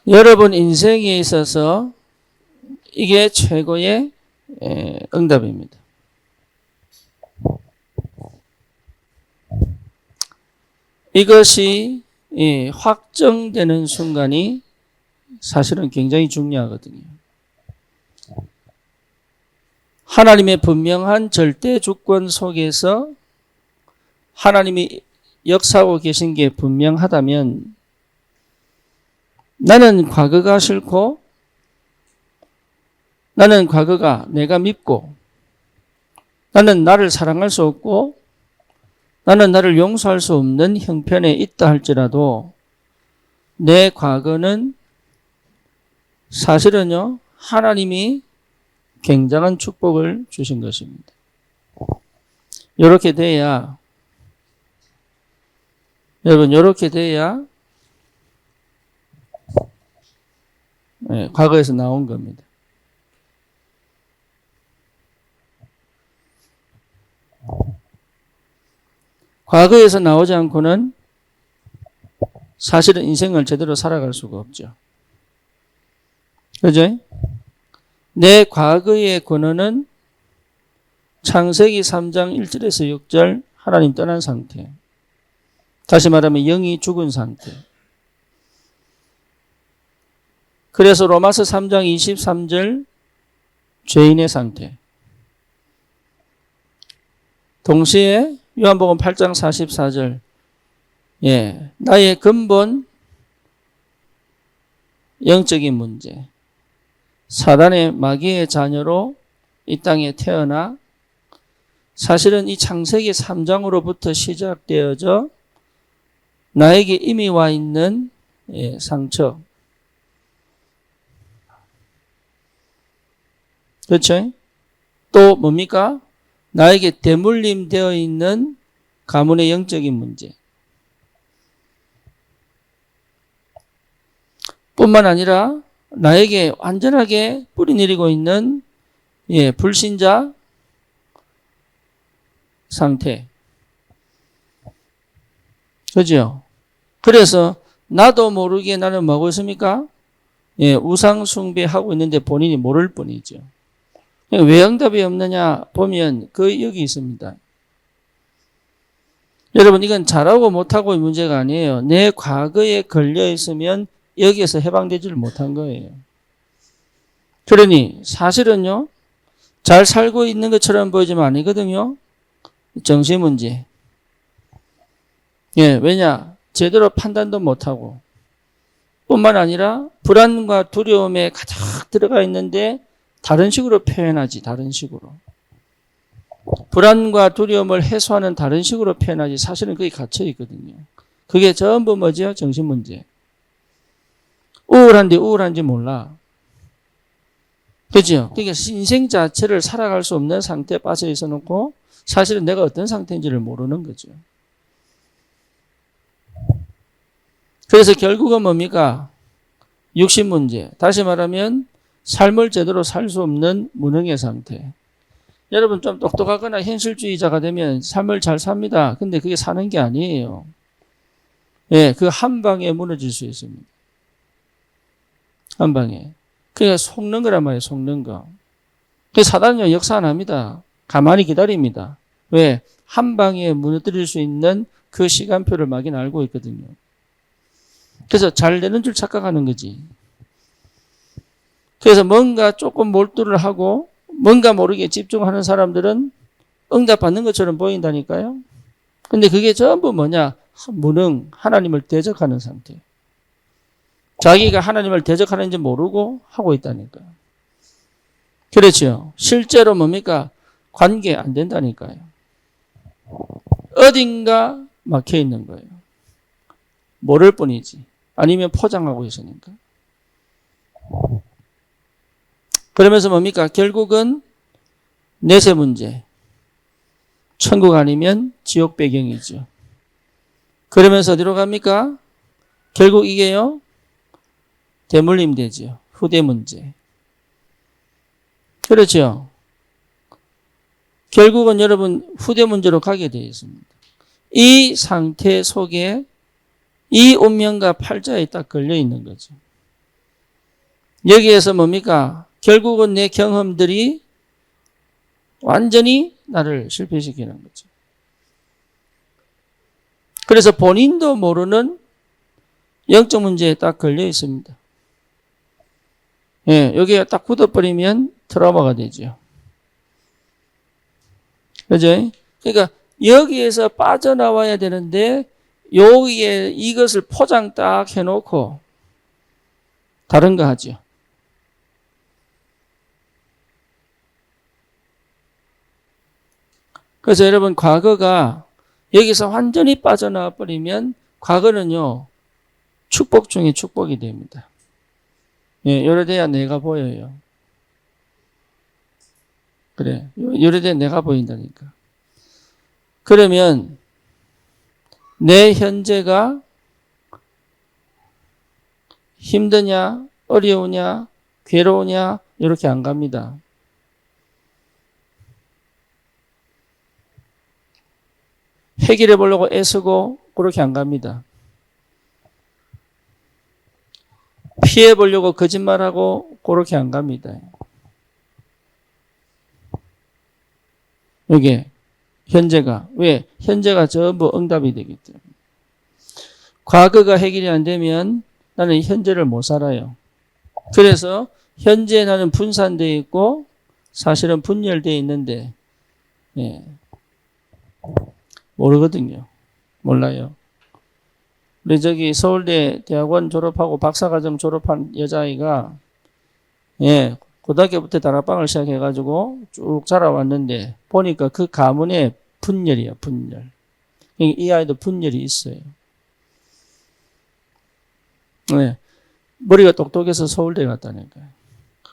여러분 인생에 있어서 이게 최고의 응답입니다. 이것이 확정되는 순간이 사실은 굉장히 중요하거든요. 하나님의 분명한 절대 주권 속에서 하나님이 역사하고 계신 게 분명하다면 나는 과거가 싫고 나는 과거가 내가 밉고 나는 나를 사랑할 수 없고 나는 나를 용서할 수 없는 형편에 있다 할지라도 내 과거는 사실은요 하나님이 굉장한 축복을 주신 것입니다. 이렇게 돼야 여러분 이렇게 돼야 과거에서 나온 겁니다. 과거에서 나오지 않고는 사실은 인생을 제대로 살아갈 수가 없죠. 그죠? 내 과거의 근원은 창세기 3장 1절에서 6절 하나님 떠난 상태. 다시 말하면 영이 죽은 상태. 그래서 로마서 3장 23절 죄인의 상태. 동시에 요한복음 8장 44절 나의 근본 영적인 문제. 사단의 마귀의 자녀로 이 땅에 태어나 사실은 이 창세기 3장으로부터 시작되어져 나에게 이미 와 있는 상처. 그렇죠? 또 뭡니까? 나에게 대물림 되어 있는 가문의 영적인 문제. 뿐만 아니라 나에게 완전하게 뿌리 내리고 있는 불신자 상태. 그죠? 그래서 나도 모르게 나는 뭐하고 있습니까? 우상 숭배하고 있는데 본인이 모를 뿐이죠. 왜 응답이 없느냐 보면 여기 있습니다. 여러분 이건 잘하고 못하고의 문제가 아니에요. 내 과거에 걸려 있으면 여기에서 해방되지를 못한 거예요. 그러니 사실은요 잘 살고 있는 것처럼 보이지만 아니거든요. 정신 문제. 왜냐? 제대로 판단도 못하고 뿐만 아니라 불안과 두려움에 가득 들어가 있는데 다른 식으로 표현하지. 다른 식으로. 불안과 두려움을 해소하는 다른 식으로 표현하지. 사실은 그게 갇혀 있거든요. 그게 전부 뭐죠? 정신 문제. 우울한데 우울한지 몰라. 그죠? 그러니까 인생 자체를 살아갈 수 없는 상태에 빠져 있어 놓고 사실은 내가 어떤 상태인지를 모르는 거죠. 그래서 결국은 뭡니까? 육신 문제. 다시 말하면 삶을 제대로 살 수 없는 무능의 상태. 여러분 좀 똑똑하거나 현실주의자가 되면 삶을 잘 삽니다. 근데 그게 사는 게 아니에요. 그 한 방에 무너질 수 있습니다. 한 방에. 그러니까 속는 거란 말이에요. 속는 거. 그래서 사단은 역사 안 합니다. 가만히 기다립니다. 왜? 한 방에 무너뜨릴 수 있는 그 시간표를 막인 알고 있거든요. 그래서 잘 되는 줄 착각하는 거지. 그래서 뭔가 조금 몰두를 하고 뭔가 모르게 집중하는 사람들은 응답받는 것처럼 보인다니까요. 근데 그게 전부 뭐냐? 무능, 하나님을 대적하는 상태. 자기가 하나님을 대적하는지 모르고 하고 있다니까요. 그렇죠. 실제로 뭡니까? 관계 안 된다니까요. 어딘가 막혀 있는 거예요. 모를 뿐이지. 아니면 포장하고 있으니까. 그러면서 뭡니까? 결국은 내세 문제. 천국 아니면 지옥 배경이죠. 그러면서 어디로 갑니까? 결국 이게요. 대물림 되죠. 후대 문제. 그렇죠. 결국은 여러분 후대 문제로 가게 되어 있습니다. 이 상태 속에 이 운명과 팔자에 딱 걸려 있는 거죠. 여기에서 뭡니까? 결국은 내 경험들이 완전히 나를 실패시키는 거죠. 그래서 본인도 모르는 영적 문제에 딱 걸려 있습니다. 예, 여기에 딱 굳어버리면 트라우마가 되죠. 그죠? 그러니까 여기에서 빠져나와야 되는데 여기에 이것을 포장 딱 해놓고 다른 거 하죠. 그래서 여러분 과거가 여기서 완전히 빠져나와 버리면 과거는요 축복 중에 축복이 됩니다. 예, 요래돼야 내가 보여요. 그래, 요래돼야 내가 보인다니까. 그러면 내 현재가 힘드냐, 어려우냐, 괴로우냐 이렇게 안 갑니다. 해결해 보려고 애쓰고 그렇게 안 갑니다. 피해 보려고 거짓말하고 그렇게 안 갑니다. 여기 현재가 왜? 현재가 전부 응답이 되기 때문에. 과거가 해결이 안 되면 나는 현재를 못 살아요. 그래서 현재 나는 분산되어 있고 사실은 분열되어 있는데 예, 모르거든요. 몰라요. 우리 저기 서울대 대학원 졸업하고 박사과정 졸업한 여자아이가 예, 고등학교부터 다락방을 시작해가지고 쭉 자라왔는데 보니까 그 가문에 분열이야, 분열. 이 아이도 분열이 있어요. 네. 머리가 똑똑해서 서울대 갔다니까요.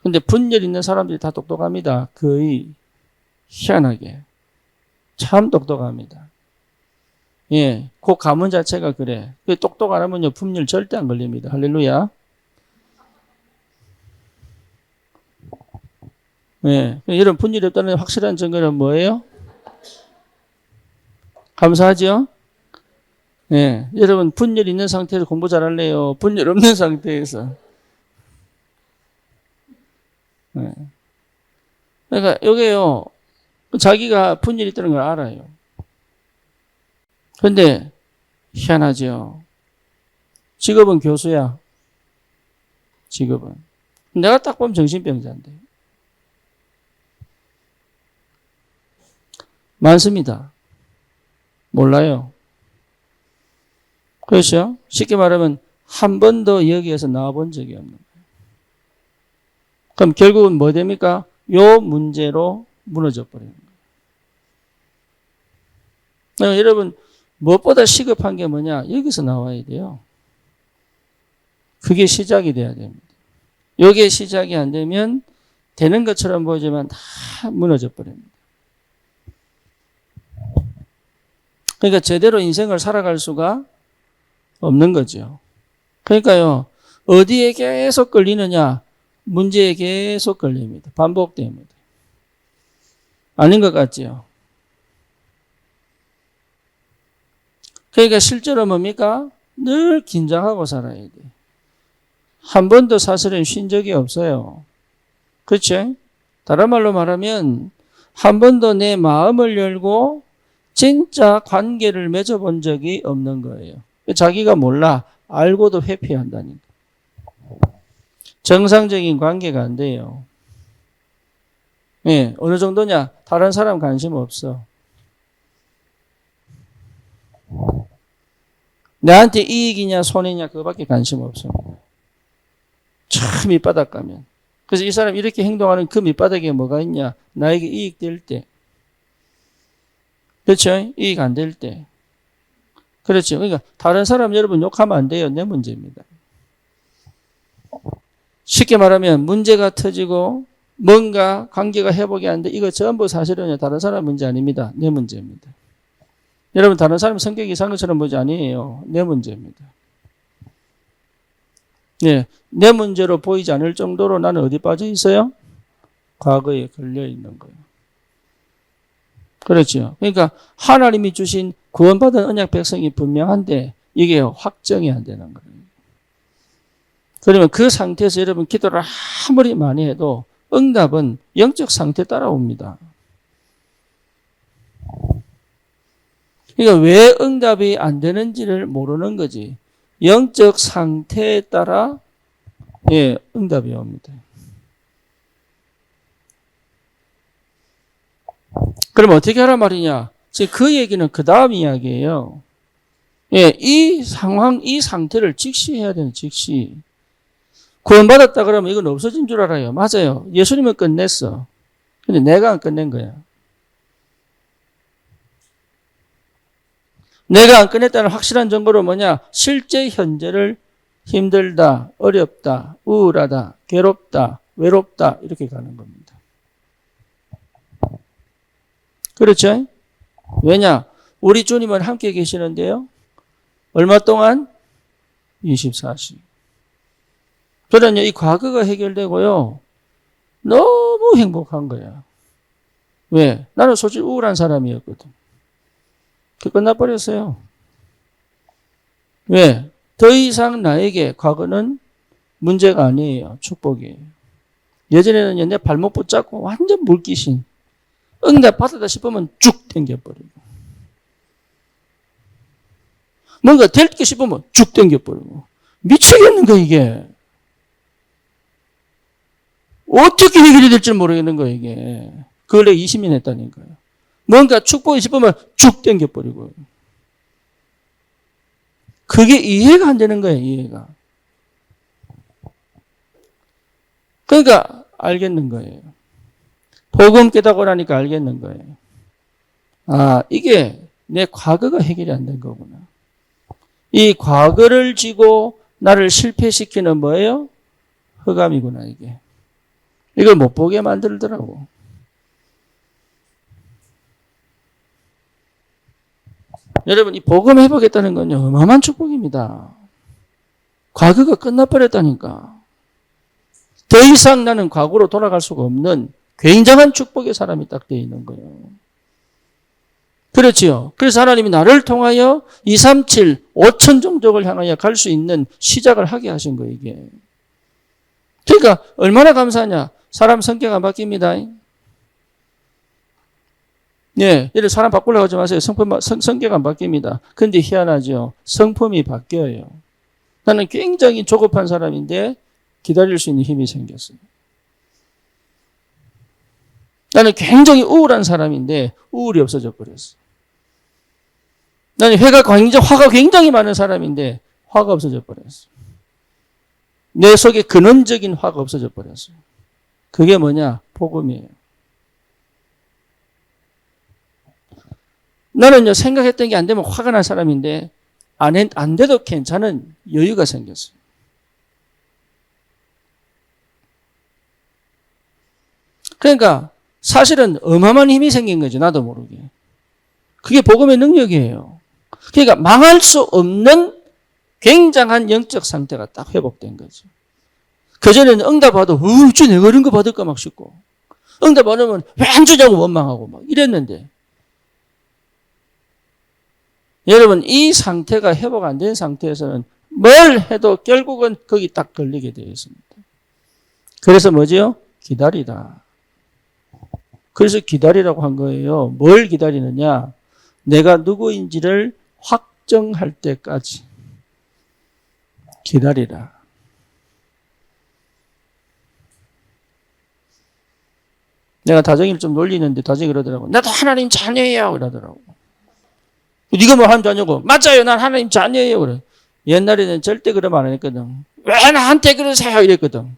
근데 분열 있는 사람들이 다 똑똑합니다. 거의 희한하게. 참 똑똑합니다. 예, 그 가문 자체가 그래. 똑똑 안 하면요, 분열 절대 안 걸립니다. 할렐루야. 예, 이런 분열이 없다는 확실한 증거는 뭐예요? 감사하죠? 예, 여러분 분열 있는 상태에서 공부 잘할래요? 분열 없는 상태에서. 예. 그러니까 여기요, 자기가 분열이 있다는 걸 알아요. 근데 희한하죠. 직업은 교수야. 직업은. 내가 딱 보면 정신병자인데. 많습니다. 몰라요. 그렇죠? 쉽게 말하면 한 번도 여기에서 나와본 적이 없는 거예요. 그럼 결국은 뭐 됩니까? 요 문제로 무너져 버리는 거예요. 여러분 무엇보다 시급한 게 뭐냐? 여기서 나와야 돼요. 그게 시작이 돼야 됩니다. 여기에 시작이 안 되면 되는 것처럼 보이지만 다 무너져 버립니다. 그러니까 제대로 인생을 살아갈 수가 없는 거죠. 그러니까요, 어디에 계속 걸리느냐? 문제에 계속 걸립니다. 반복됩니다. 아닌 것 같지요? 그러니까 실제로 뭡니까? 늘 긴장하고 살아야 돼. 한 번도 사실은 쉰 적이 없어요. 그렇죠? 다른 말로 말하면 한 번도 내 마음을 열고 진짜 관계를 맺어본 적이 없는 거예요. 자기가 몰라. 알고도 회피한다니까. 정상적인 관계가 안 돼요. 예, 어느 정도냐? 다른 사람 관심 없어. 나한테 이익이냐 손해냐 그거밖에 관심 없어. 참 밑바닥 가면. 그래서 이 사람 이렇게 행동하는 그 밑바닥에 뭐가 있냐? 나에게 이익 될 때. 그렇죠? 이익 안 될 때. 그렇죠. 그러니까 다른 사람 여러분 욕하면 안 돼요. 내 문제입니다. 쉽게 말하면 문제가 터지고 뭔가 관계가 회복이 안 돼. 이거 전부 사실은 다른 사람 문제 아닙니다. 내 문제입니다. 여러분 다른 사람 성격이 이상한 것처럼 문제 아니에요. 내 문제입니다. 네, 내 문제로 보이지 않을 정도로 나는 어디 빠져 있어요? 과거에 걸려 있는 거예요. 그렇죠. 그러니까 하나님이 주신 구원받은 언약 백성이 분명한데 이게 확정이 안 되는 거예요. 그러면 그 상태에서 여러분 기도를 아무리 많이 해도 응답은 영적 상태에 따라옵니다. 그러니까 왜 응답이 안 되는지를 모르는 거지. 영적 상태에 따라 응답이 옵니다. 그럼 어떻게 하란 말이냐? 지금 그 얘기는 그 다음 이야기예요. 이 상황, 이 상태를 직시해야 되는 직시. 구원받았다 그러면 이건 없어진 줄 알아요. 맞아요. 예수님은 끝냈어. 근데 내가 안 끝낸 거야. 내가 안 끝냈다는 확실한 증거로 뭐냐? 실제 현재를 힘들다, 어렵다, 우울하다, 괴롭다, 외롭다 이렇게 가는 겁니다. 그렇죠? 왜냐? 우리 주님은 함께 계시는데요. 얼마 동안? 24시. 저는요, 이 과거가 해결되고요. 너무 행복한 거야. 왜? 나는 솔직히 우울한 사람이었거든. 그 끝나버렸어요. 왜? 더 이상 나에게 과거는 문제가 아니에요. 축복이에요. 예전에는 내 발목 붙잡고 완전 물귀신. 응답 받았다 싶으면 쭉 당겨버리고. 뭔가 될 게 싶으면 쭉 당겨버리고. 미치겠는 거야, 이게. 어떻게 해결이 될지 모르겠는 거야, 이게. 그걸 내가 20년 했다니까요. 뭔가 축복이 싶으면 쭉 당겨버리고. 그게 이해가 안 되는 거예요, 이해가. 그러니까 알겠는 거예요. 복음 깨닫고 나니까 알겠는 거예요. 아, 이게 내 과거가 해결이 안 된 거구나. 이 과거를 쥐고 나를 실패시키는 뭐예요? 흑암이구나, 이게. 이걸 못 보게 만들더라고. 여러분, 이 복음 회복했다는 건요, 어마어마한 축복입니다. 과거가 끝나버렸다니까. 더 이상 나는 과거로 돌아갈 수가 없는 굉장한 축복의 사람이 딱 되어 있는 거예요. 그렇지요. 그래서 하나님이 나를 통하여 237, 5천 종족을 향하여 갈 수 있는 시작을 하게 하신 거예요, 이게. 그러니까 얼마나 감사하냐. 사람 성격 안 바뀝니다. 예를 사람 바꾸려고 하지 마세요. 성격 안 바뀝니다. 근데 희한하죠. 성품이 바뀌어요. 나는 굉장히 조급한 사람인데 기다릴 수 있는 힘이 생겼어요. 나는 굉장히 우울한 사람인데 우울이 없어져 버렸어. 나는 화가 굉장히 많은 사람인데 화가 없어져 버렸어. 내 속에 근원적인 화가 없어져 버렸어요. 그게 뭐냐? 복음이에요. 나는요, 생각했던 게 안 되면 화가 난 사람인데 안 돼도 괜찮은 여유가 생겼어요. 그러니까 사실은 어마어마한 힘이 생긴 거죠. 나도 모르게. 그게 복음의 능력이에요. 그러니까 망할 수 없는 굉장한 영적 상태가 딱 회복된 거죠. 그전에는 응답 받아도 내가 이런 거 받을까 막 싶고 응답 안 오면 왜 안 주냐고 원망하고 막 이랬는데 여러분 이 상태가 회복 안 된 상태에서는 뭘 해도 결국은 거기 딱 걸리게 되어 있습니다. 그래서 뭐지요? 기다리다. 그래서 기다리라고 한 거예요. 뭘 기다리느냐? 내가 누구인지를 확정할 때까지 기다리라. 내가 다정이를 좀 놀리는데 다정이 그러더라고. 나도 하나님 자녀예요. 그러더라고. 네가 뭐 하나님 자녀고? 맞아요. 난 하나님 자녀예요. 그래. 옛날에는 절대 그러면 안 했거든. 왜 나한테 그러세요? 이랬거든.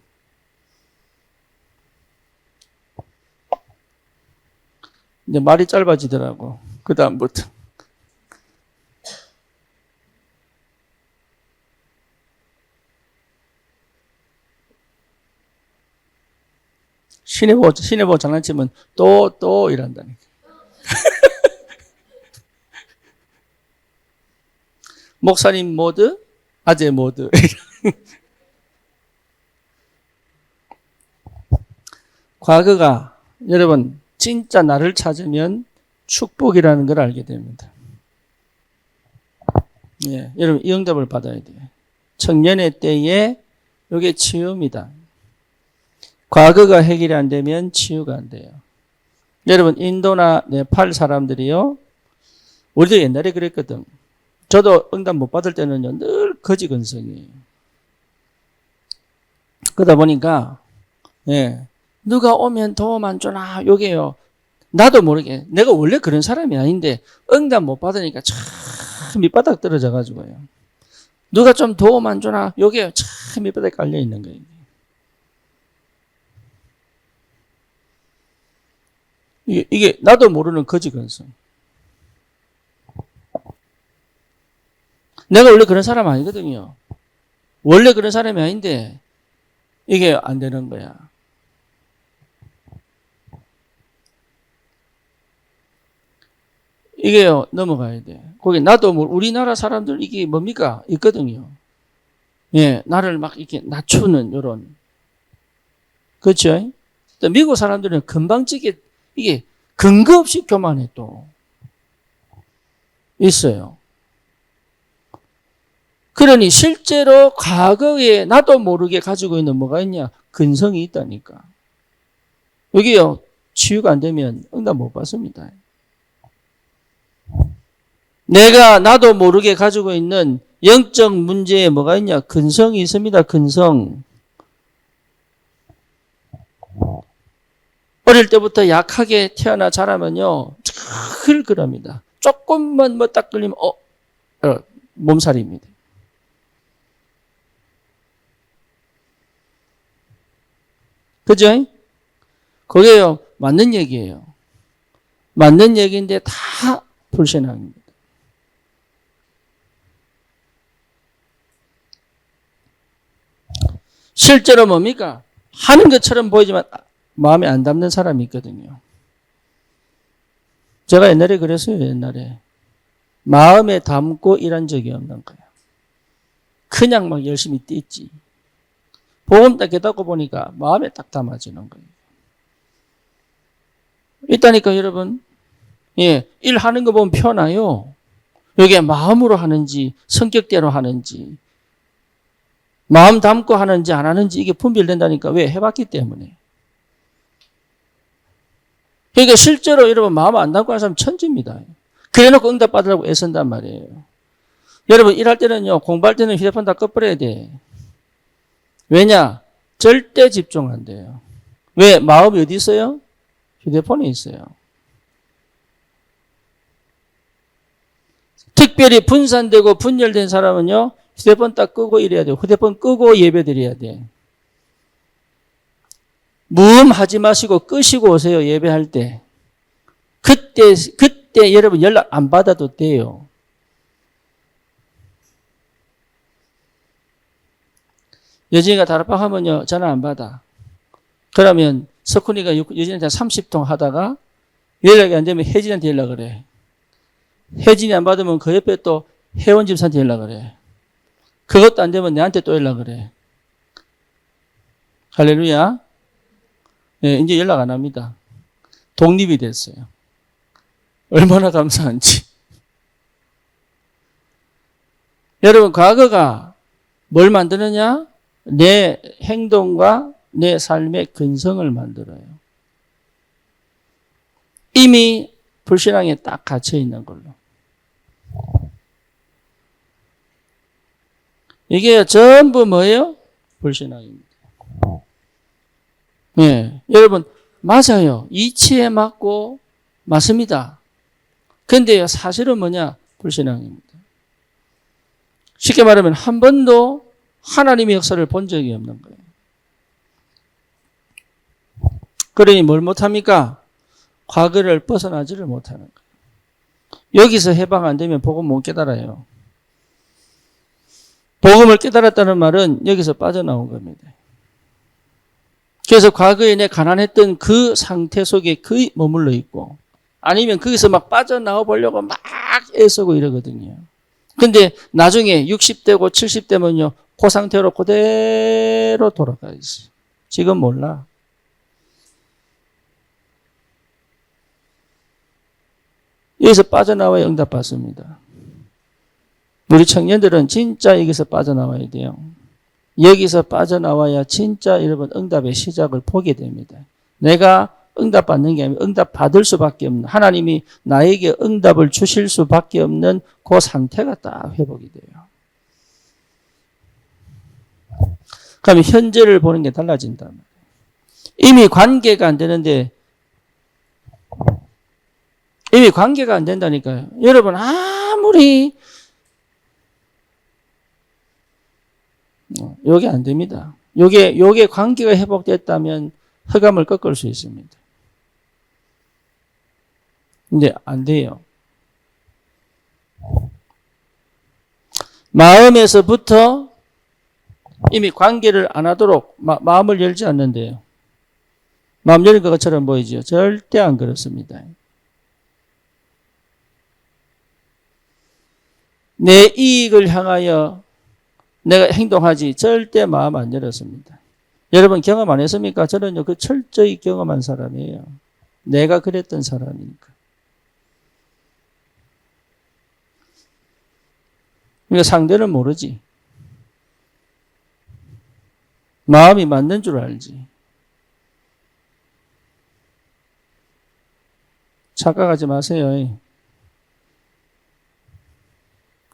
이제 말이 짧아지더라고. 그 다음부터. 신의 보고 장난치면 또 이란다니까. 목사님 모드, 아재 모드. 과거가 여러분 진짜 나를 찾으면 축복이라는 걸 알게 됩니다. 예, 여러분 이 응답을 받아야 돼요. 청년의 때에 이게 치유입니다. 과거가 해결이 안 되면 치유가 안 돼요. 여러분, 인도나 네팔 사람들이요, 우리도 옛날에 그랬거든. 저도 응답 못 받을 때는요, 늘 거지건성이에요. 그러다 보니까, 예, 누가 오면 도움 안 주나, 요게요. 나도 모르게, 내가 원래 그런 사람이 아닌데, 응답 못 받으니까 참 밑바닥 떨어져가지고요. 누가 좀 도움 안 주나, 요게 참 밑바닥에 깔려있는 거예요. 이게 나도 모르는 거지건성. 내가 원래 그런 사람 아니거든요. 원래 그런 사람이 아닌데 이게 안 되는 거야. 이게요, 넘어가야 돼. 거기 나도 우리나라 사람들 이게 뭡니까? 있거든요. 예, 나를 막 이렇게 낮추는 요런. 그렇죠? 또 미국 사람들은 금방지게 이게 근거 없이 교만해 또 있어요. 그러니 실제로 과거에 나도 모르게 가지고 있는 뭐가 있냐? 근성이 있다니까. 여기요, 치유가 안 되면 응답 못 받습니다. 내가 나도 모르게 가지고 있는 영적 문제에 뭐가 있냐? 근성이 있습니다. 근성. 어릴 때부터 약하게 태어나 자라면요, 늘 그럽니다. 조금만 뭐 딱 걸리면 몸살입니다. 그죠? 그게요, 맞는 얘기예요. 맞는 얘기인데 다 불신앙입니다. 실제로 뭡니까? 하는 것처럼 보이지만 마음에 안 담는 사람이 있거든요. 제가 옛날에 그랬어요. 옛날에 마음에 담고 일한 적이 없는 거예요. 그냥 막 열심히 뛰지. 복음 딱 깨닫고 보니까 마음에 딱 담아지는 거예요. 있다니까 여러분. 예, 일하는 거 보면 편해요. 이게 마음으로 하는지 성격대로 하는지 마음 담고 하는지 안 하는지 이게 분별된다니까. 왜? 해봤기 때문에. 그러니까 실제로 여러분 마음 안 담고 하는 사람 천지입니다. 그래놓고 응답 받으라고 애쓴단 말이에요. 여러분 일할 때는요, 공부할 때는 휴대폰 다 꺼버려야 돼. 왜냐? 절대 집중 안 돼요. 왜? 마음이 어디 있어요? 휴대폰에 있어요. 특별히 분산되고 분열된 사람은요, 휴대폰 딱 끄고 이래야 돼요. 휴대폰 끄고 예배 드려야 돼. 무음하지 마시고 끄시고 오세요. 예배할 때. 그때 여러분 연락 안 받아도 돼요. 여진이가 다락방 하면요, 전화 안 받아. 그러면 석훈이가 여진이한테 30통 하다가 연락이 안 되면 혜진이한테 연락을 해. 혜진이 안 받으면 그 옆에 또 혜원 집사한테 연락을 해. 그것도 안 되면 내한테 또 연락을 해. 할렐루야. 네, 이제 연락 안 합니다. 독립이 됐어요. 얼마나 감사한지. 여러분, 과거가 뭘 만드느냐? 내 행동과 내 삶의 근성을 만들어요. 이미 불신앙에 딱 갇혀 있는 걸로. 이게 전부 뭐예요? 불신앙입니다. 네, 여러분 맞아요. 이치에 맞고 맞습니다. 근데요, 사실은 뭐냐? 불신앙입니다. 쉽게 말하면 한 번도 하나님의 역사를 본 적이 없는 거예요. 그러니 뭘 못합니까? 과거를 벗어나지를 못하는 거예요. 여기서 해방 안 되면 복음 못 깨달아요. 복음을 깨달았다는 말은 여기서 빠져나온 겁니다. 그래서 과거에 내 가난했던 그 상태 속에 거의 머물러 있고, 아니면 거기서 막 빠져나와 보려고 막 애쓰고 이러거든요. 근데 나중에 60대고 70대면요, 그 상태로 그대로 돌아가 있어요. 지금 몰라. 여기서 빠져나와야 응답받습니다. 우리 청년들은 진짜 여기서 빠져나와야 돼요. 여기서 빠져나와야 진짜 여러분 응답의 시작을 보게 됩니다. 내가 응답받는 게 아니라 응답받을 수밖에 없는, 하나님이 나에게 응답을 주실 수밖에 없는 그 상태가 딱 회복이 돼요. 그러면 현재를 보는 게 달라진단 말이에요. 이미 관계가 안 되는데, 이미 관계가 안 된다니까요. 여러분 아무리 요게 안 됩니다. 요게 관계가 회복됐다면 흑암을 꺾을 수 있습니다. 근데 안 돼요. 마음에서부터 이미 관계를 안 하도록 마음을 열지 않는데요. 마음 열린 것처럼 보이죠? 절대 안 그렇습니다. 내 이익을 향하여 내가 행동하지 절대 마음 안 열었습니다. 여러분 경험 안 했습니까? 저는요, 그 철저히 경험한 사람이에요. 내가 그랬던 사람이니까. 그러니까 상대는 모르지. 마음이 맞는 줄 알지. 착각하지 마세요.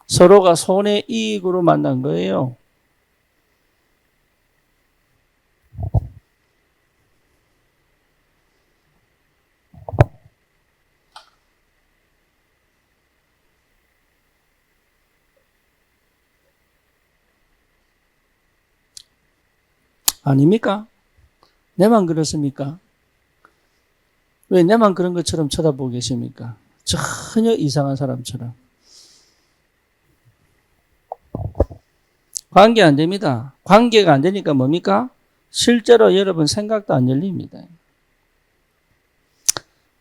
서로가 손해 이익으로 만난 거예요. 아닙니까? 내만 그렇습니까? 왜 내만 그런 것처럼 쳐다보고 계십니까? 전혀 이상한 사람처럼. 관계 안 됩니다. 관계가 안 되니까 뭡니까? 실제로 여러분 생각도 안 열립니다.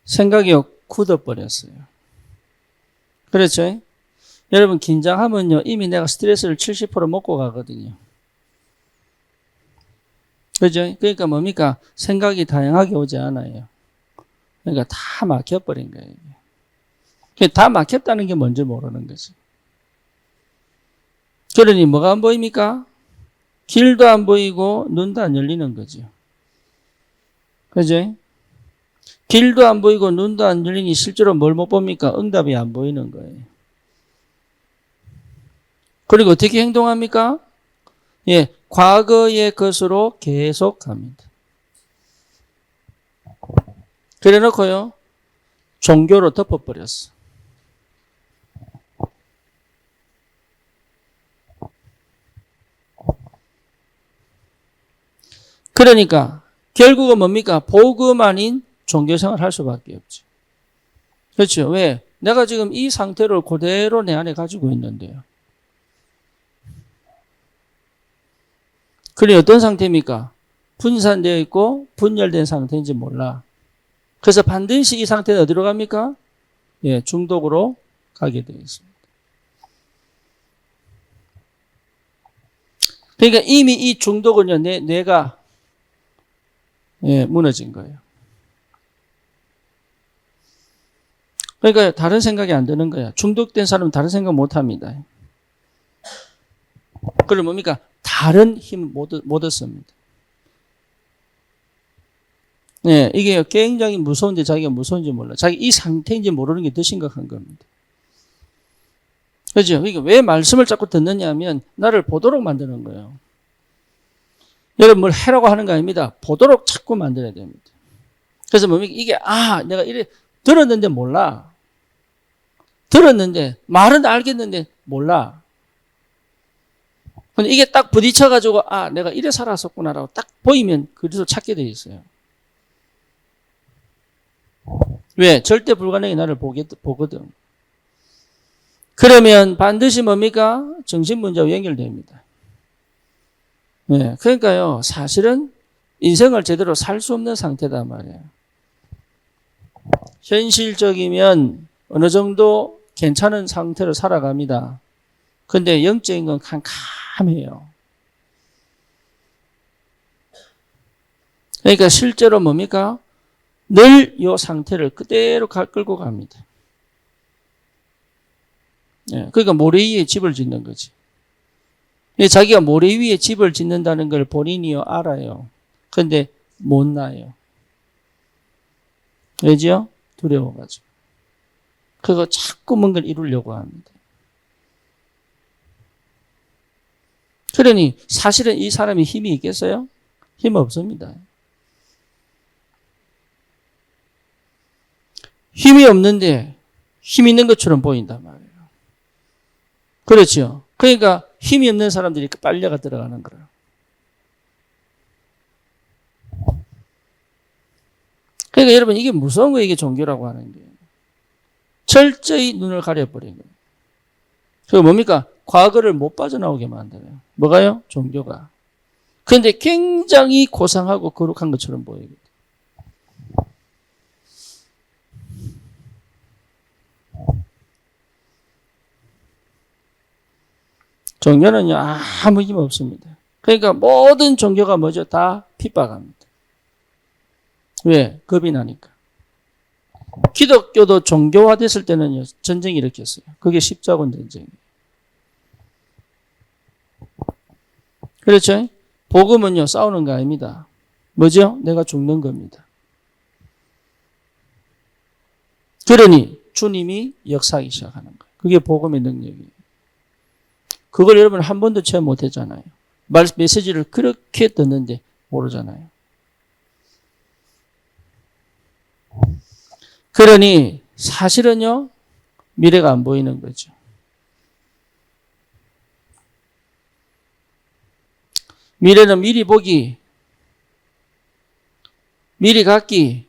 생각이 굳어버렸어요. 그렇죠? 여러분 긴장하면요, 이미 내가 스트레스를 70% 먹고 가거든요. 그죠? 그러니까 뭡니까? 생각이 다양하게 오지 않아요. 그러니까 다 막혀버린 거예요. 다 막혔다는 게 뭔지 모르는 거지. 그러니 뭐가 안 보입니까? 길도 안 보이고 눈도 안 열리는 거죠. 그죠? 길도 안 보이고 눈도 안 열리니 실제로 뭘 못 봅니까? 응답이 안 보이는 거예요. 그리고 어떻게 행동합니까? 예, 과거의 것으로 계속 갑니다. 그래 놓고요, 종교로 덮어버렸어. 그러니까 결국은 뭡니까? 복음 아닌 종교생활을 할 수밖에 없죠. 그렇죠? 왜? 내가 지금 이 상태를 그대로 내 안에 가지고 있는데요. 그래 어떤 상태입니까? 분산되어 있고 분열된 상태인지 몰라. 그래서 반드시 이 상태는 어디로 갑니까? 예, 중독으로 가게 되어 있습니다. 그러니까 이미 이 중독은요, 뇌가 예, 무너진 거예요. 그러니까 다른 생각이 안 드는 거야. 중독된 사람은 다른 생각 못 합니다. 그럼 뭡니까? 다른 힘 못 얻습니다. 네, 이게 굉장히 무서운데 자기가 무서운지 몰라. 자기 이 상태인지 모르는 게 더 심각한 겁니다. 그죠? 그러니까 왜 말씀을 자꾸 듣느냐 하면 나를 보도록 만드는 거예요. 여러분 뭘 해라고 하는 거 아닙니다. 보도록 자꾸 만들어야 됩니다. 그래서 뭡니까? 이게 내가 이래 들었는데 몰라. 들었는데 말은 알겠는데 몰라. 근데 이게 딱 부딪혀가지고 내가 이래 살았었구나라고 딱 보이면 그래서 찾게 돼 있어요. 왜? 절대 불가능이 나를 보거든. 그러면 반드시 뭡니까? 정신문제와 연결됩니다. 네, 그러니까요, 사실은 인생을 제대로 살 수 없는 상태단 말이에요. 현실적이면 어느 정도 괜찮은 상태로 살아갑니다. 근데 영적인 건 캄캄해요. 그러니까 실제로 뭡니까? 늘 이 상태를 그대로 끌고 갑니다. 예, 그러니까 모래 위에 집을 짓는 거지. 자기가 모래 위에 집을 짓는다는 걸 본인이요 알아요. 그런데 못 놔요. 왜죠? 두려워가지고. 그거 자꾸 뭔가를 이루려고 합니다. 그러니 사실은 이 사람이 힘이 있겠어요? 힘 없습니다. 힘이 없는데 힘 있는 것처럼 보인단 말이에요. 그렇죠. 그러니까 힘이 없는 사람들이 빨려가 들어가는 거예요. 그러니까 여러분 이게 무서운 거예요. 이게 종교라고 하는 게. 철저히 눈을 가려버린 거예요. 그게 뭡니까? 과거를 못 빠져나오게 만들어요. 뭐가요? 종교가. 그런데 굉장히 고상하고 거룩한 것처럼 보여요. 종교는요, 아무 힘 없습니다. 그러니까 모든 종교가 뭐죠? 다 핍박합니다. 왜? 겁이 나니까. 기독교도 종교화됐을 때는요, 전쟁이 일으켰어요. 그게 십자군 전쟁이에요. 그렇죠? 복음은요, 싸우는 거 아닙니다. 뭐죠? 내가 죽는 겁니다. 그러니 주님이 역사하기 시작하는 거예요. 그게 복음의 능력이에요. 그걸 여러분 한 번도 체험 못 했잖아요. 메시지를 그렇게 듣는데 모르잖아요. 그러니 사실은요, 미래가 안 보이는 거죠. 미래는 미리 보기, 미리 갖기,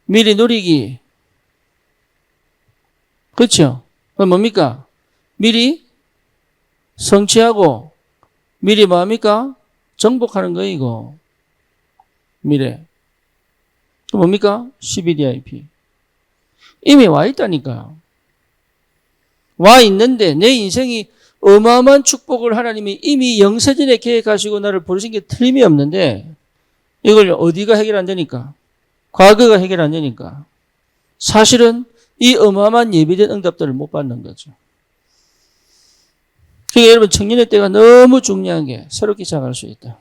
미리 누리기. 그렇죠? 그건 뭡니까? 미리 성취하고 미리 뭡니까? 정복하는 거예요, 이거. 미래. 또 뭡니까? CBDIP. 이미 와 있다니까요. 와 있는데 내 인생이 어마어마한 축복을 하나님이 이미 영세전에 계획하시고 나를 부르신 게 틀림이 없는데 이걸 어디가 해결 안 되니까? 과거가 해결 안 되니까. 사실은 이 어마어마한 예비된 응답들을 못 받는 거죠. 그러니까 여러분 청년의 때가 너무 중요한 게 새롭게 시작할 수 있다.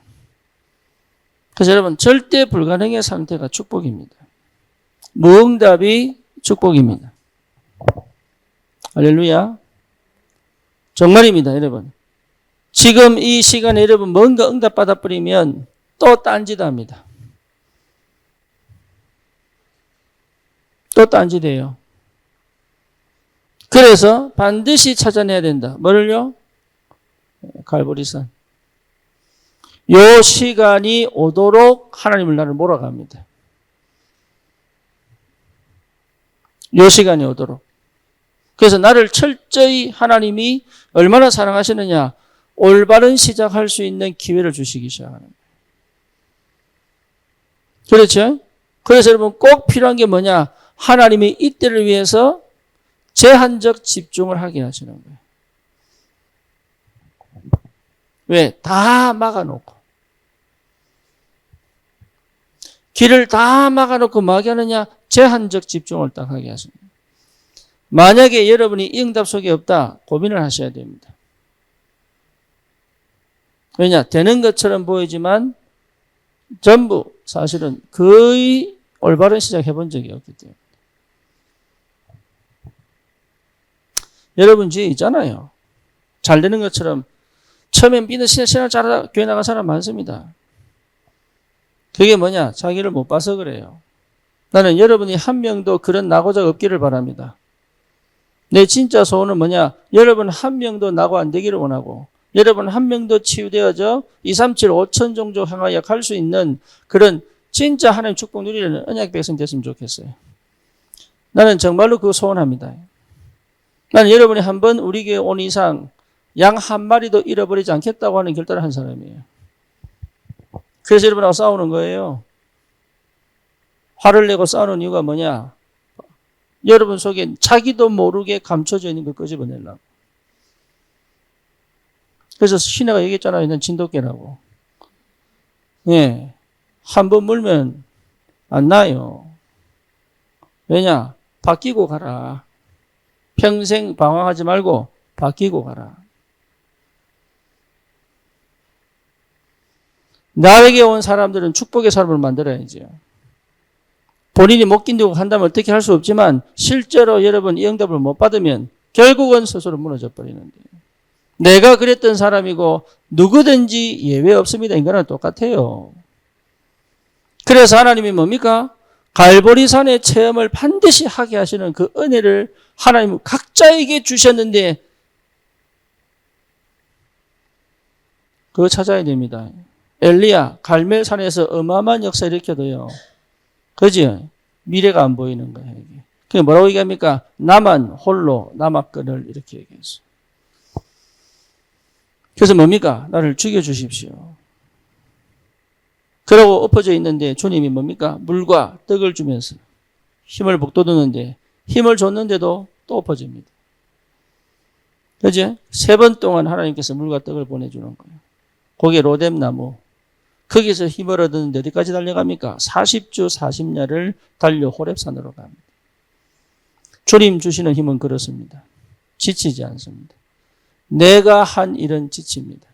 그래서 여러분 절대 불가능의 상태가 축복입니다. 무응답이 축복입니다. 할렐루야. 정말입니다, 여러분. 지금 이 시간에 여러분 뭔가 응답 받아버리면 또 딴짓합니다. 또 딴짓해요. 그래서 반드시 찾아내야 된다. 뭐를요? 갈보리산. 요 시간이 오도록 하나님을 나를 몰아갑니다. 요 시간이 오도록. 그래서 나를 철저히 하나님이 얼마나 사랑하시느냐, 올바른 시작할 수 있는 기회를 주시기 시작하는 거예요. 그렇죠? 그래서 여러분 꼭 필요한 게 뭐냐? 하나님이 이때를 위해서 제한적 집중을 하게 하시는 거예요. 왜? 다 막아놓고. 길을 다 막아놓고 뭐 하게 하느냐? 제한적 집중을 딱 하게 하시는 거예요. 만약에 여러분이 이 응답 속에 없다, 고민을 하셔야 됩니다. 왜냐? 되는 것처럼 보이지만 전부 사실은 거의 올바른 시작 해본 적이 없기 때문에. 여러분 뒤에 있잖아요. 잘 되는 것처럼 처음엔 믿는 신앙 잘하다 교회 나간 사람 많습니다. 그게 뭐냐? 자기를 못 봐서 그래요. 나는 여러분이 한 명도 그런 낙오자가 없기를 바랍니다. 내 진짜 소원은 뭐냐? 여러분 한 명도 낙오 안 되기를 원하고 여러분 한 명도 치유되어져 237, 5천 종족 향하여 갈 수 있는 그런 진짜 하나님 축복 누리는 언약 백성 됐으면 좋겠어요. 나는 정말로 그거 소원합니다. 나는 여러분이 한번 우리 교회 온 이상 양 한 마리도 잃어버리지 않겠다고 하는 결단을 한 사람이에요. 그래서 여러분하고 싸우는 거예요. 화를 내고 싸우는 이유가 뭐냐? 여러분 속에 자기도 모르게 감춰져 있는 걸 끄집어내려고. 그래서 신혜가 얘기했잖아요. 난 진돗개라고. 예. 한 번 물면 안 나요. 왜냐? 바뀌고 가라. 평생 방황하지 말고 바뀌고 가라. 나에게 온 사람들은 축복의 사람을 만들어야죠. 본인이 못 견디고 한다면 어떻게 할 수 없지만 실제로 여러분 이 응답을 못 받으면 결국은 스스로 무너져 버리는데 내가 그랬던 사람이고 누구든지 예외 없습니다. 인간은 똑같아요. 그래서 하나님이 뭡니까? 갈보리산의 체험을 반드시 하게 하시는 그 은혜를 하나님은 각자에게 주셨는데 그거 찾아야 됩니다. 엘리야 갈멜산에서 어마어마한 역사 일으켜도요. 그지? 미래가 안 보이는 거예요. 이게. 그게 뭐라고 얘기합니까? 나만 홀로 남았거늘 이렇게 얘기했어요. 그래서 뭡니까? 나를 죽여주십시오. 그러고 엎어져 있는데 주님이 뭡니까? 물과 떡을 주면서 힘을 북돋우는데 힘을 줬는데도 또 엎어집니다. 그죠? 3번 동안 하나님께서 물과 떡을 보내주는 거예요. 거기에 로뎀나무. 거기서 힘을 얻었는데 어디까지 달려갑니까? 40주 40야를 달려 호렙산으로 갑니다. 주님 주시는 힘은 그렇습니다. 지치지 않습니다. 내가 한 일은 지칩니다.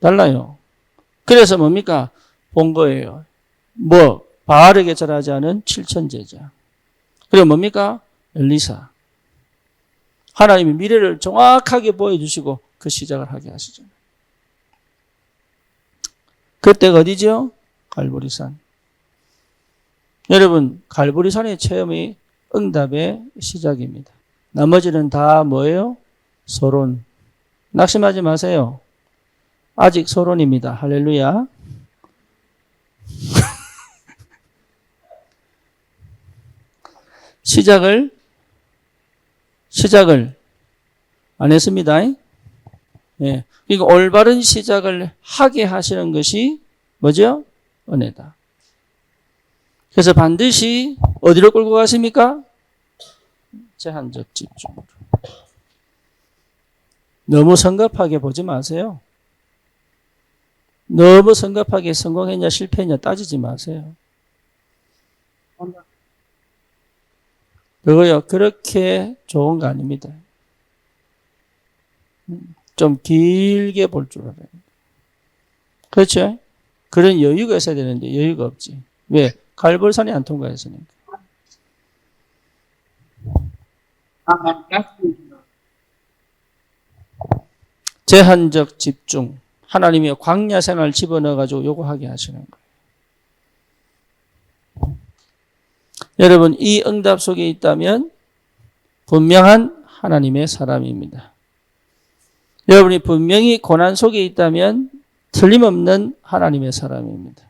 달라요. 그래서 뭡니까? 본 거예요. 바알에게 절하지 않은 7천 제자. 그리고 뭡니까? 엘리사. 하나님이 미래를 정확하게 보여주시고 그 시작을 하게 하시잖아요. 그때가 어디죠? 갈보리산. 여러분, 갈보리산의 체험이 응답의 시작입니다. 나머지는 다 뭐예요? 서론. 낙심하지 마세요. 아직 서론입니다. 할렐루야. 시작을 안 했습니다. 예. 그러니까 올바른 시작을 하게 하시는 것이 뭐죠? 은혜다. 그래서 반드시 어디로 끌고 가십니까? 제한적 집중으로. 너무 성급하게 보지 마세요. 너무 성급하게 성공했냐 실패했냐 따지지 마세요. 그거요. 그렇게 좋은 거 아닙니다. 좀 길게 볼 줄 알아요. 그렇죠? 그런 여유가 있어야 되는데 여유가 없지. 왜? 갈보리산이 안 통과했으니까. 제한적 집중. 하나님이 광야 생활 집어넣어가지고 요구하게 하시는 거예요. 여러분, 이 응답 속에 있다면 분명한 하나님의 사람입니다. 여러분이 분명히 고난 속에 있다면 틀림없는 하나님의 사람입니다.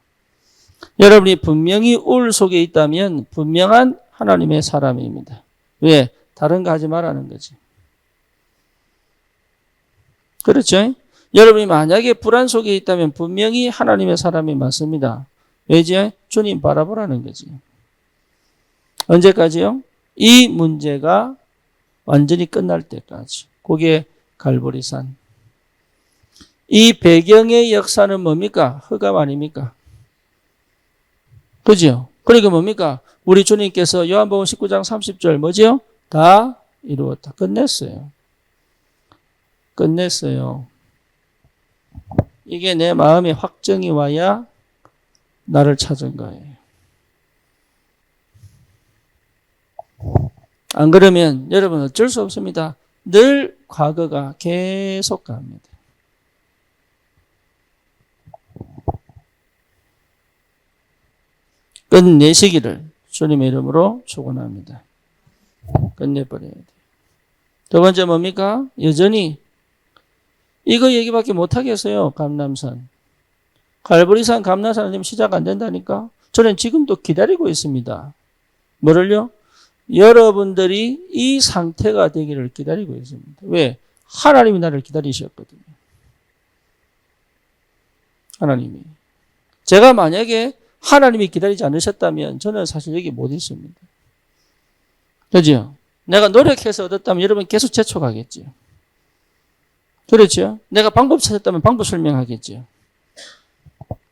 여러분이 분명히 우울 속에 있다면 분명한 하나님의 사람입니다. 왜? 다른 거 하지 말라는 거지. 그렇죠? 여러분이 만약에 불안 속에 있다면 분명히 하나님의 사람이 맞습니다. 왜지? 주님 바라보라는 거지. 언제까지요? 이 문제가 완전히 끝날 때까지. 그게 갈보리산. 이 배경의 역사는 뭡니까? 흑암 아닙니까? 그죠? 그러니까 뭡니까? 우리 주님께서 요한복음 19장 30절 뭐지요? 다 이루었다. 끝냈어요. 끝냈어요. 이게 내 마음에 확정이 와야 나를 찾은 거예요. 안 그러면 여러분 어쩔 수 없습니다. 늘 과거가 계속 갑니다. 끝내시기를 주님의 이름으로 축원합니다. 끝내버려야 돼요. 두 번째 뭡니까? 여전히 이거 얘기밖에 못하겠어요. 감람산. 갈보리산 감람산은 시작 안 된다니까. 저는 지금도 기다리고 있습니다. 뭐를요? 여러분들이 이 상태가 되기를 기다리고 있습니다. 왜? 하나님이 나를 기다리셨거든요. 하나님이. 제가 만약에 하나님이 기다리지 않으셨다면 저는 사실 여기 못 있습니다. 그죠? 내가 노력해서 얻었다면 여러분 계속 재촉하겠죠. 그렇죠? 내가 방법 찾았다면 방법 설명하겠죠.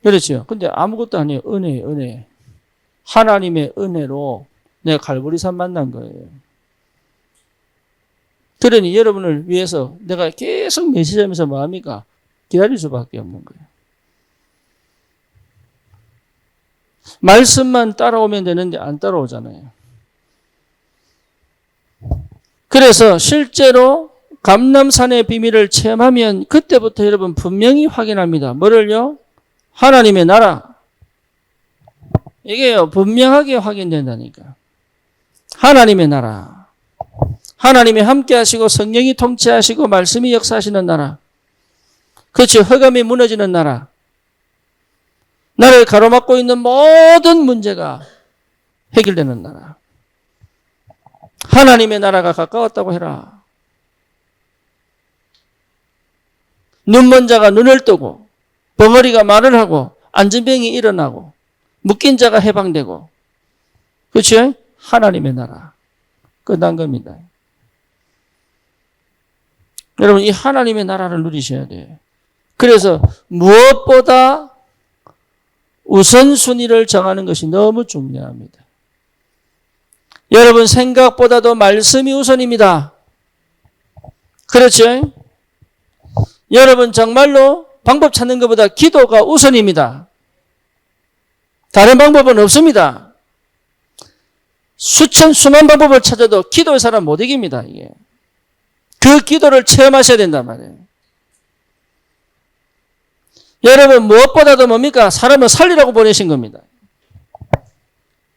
그렇죠? 근데 아무것도 아니에요. 은혜. 하나님의 은혜로 내가 갈보리산 만난 거예요. 그러니 여러분을 위해서 내가 계속 메시지하면서 뭐합니까? 기다릴 수밖에 없는 거예요. 말씀만 따라오면 되는데 안 따라오잖아요. 그래서 실제로 감람산의 비밀을 체험하면 그때부터 여러분 분명히 확인합니다. 뭐를요? 하나님의 나라. 이게요, 분명하게 확인된다니까. 하나님의 나라. 하나님이 함께 하시고 성령이 통치하시고 말씀이 역사하시는 나라. 그렇죠. 흑암이 무너지는 나라. 나를 가로막고 있는 모든 문제가 해결되는 나라. 하나님의 나라가 가까웠다고 해라. 눈먼 자가 눈을 뜨고 벙어리가 말을 하고 안진병이 일어나고 묶인 자가 해방되고 그렇죠? 하나님의 나라. 끝난 겁니다. 여러분 이 하나님의 나라를 누리셔야 돼요. 그래서 무엇보다 우선순위를 정하는 것이 너무 중요합니다. 여러분 생각보다도 말씀이 우선입니다. 그렇죠? 여러분 정말로 방법 찾는 것보다 기도가 우선입니다. 다른 방법은 없습니다. 수만 방법을 찾아도 기도의 사람 못 이깁니다. 이게. 그 기도를 체험하셔야 된단 말이에요. 여러분 무엇보다도 뭡니까? 사람을 살리라고 보내신 겁니다.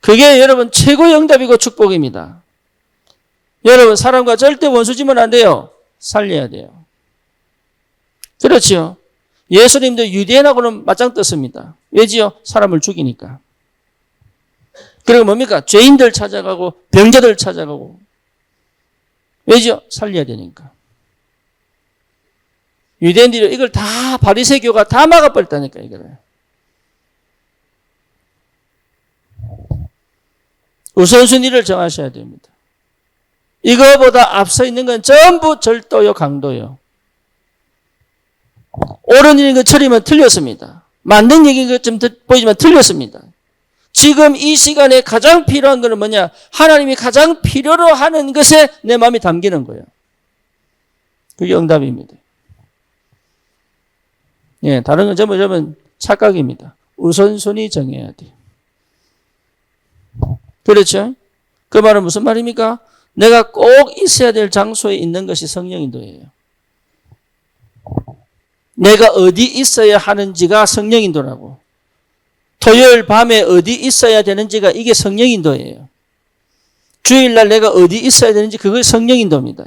그게 여러분 최고의 응답이고 축복입니다. 여러분 사람과 절대 원수지면 안 돼요. 살려야 돼요. 그렇죠. 예수님도 유대인하고는 맞짱 떴습니다. 왜지요? 사람을 죽이니까. 그리고 뭡니까? 죄인들 찾아가고 병자들 찾아가고. 왜죠? 살려야 되니까. 유대인들이 이걸 다 바리새교가 다 막아버렸다니까 이거를. 우선순위를 정하셔야 됩니다. 이거보다 앞서 있는 건 전부 절도요, 강도요. 옳은 일인 것처럼 틀렸습니다. 맞는 얘기인 것처럼 보이지만 틀렸습니다. 지금 이 시간에 가장 필요한 것은 뭐냐? 하나님이 가장 필요로 하는 것에 내 마음이 담기는 거예요. 그게 응답입니다. 예, 다른 건 전부 착각입니다. 우선순위 정해야 돼요. 그렇죠? 그 말은 무슨 말입니까? 내가 꼭 있어야 될 장소에 있는 것이 성령인도예요. 내가 어디 있어야 하는지가 성령인도라고. 토요일 밤에 어디 있어야 되는지가 이게 성령인도예요. 주일날 내가 어디 있어야 되는지 그게 성령인도입니다.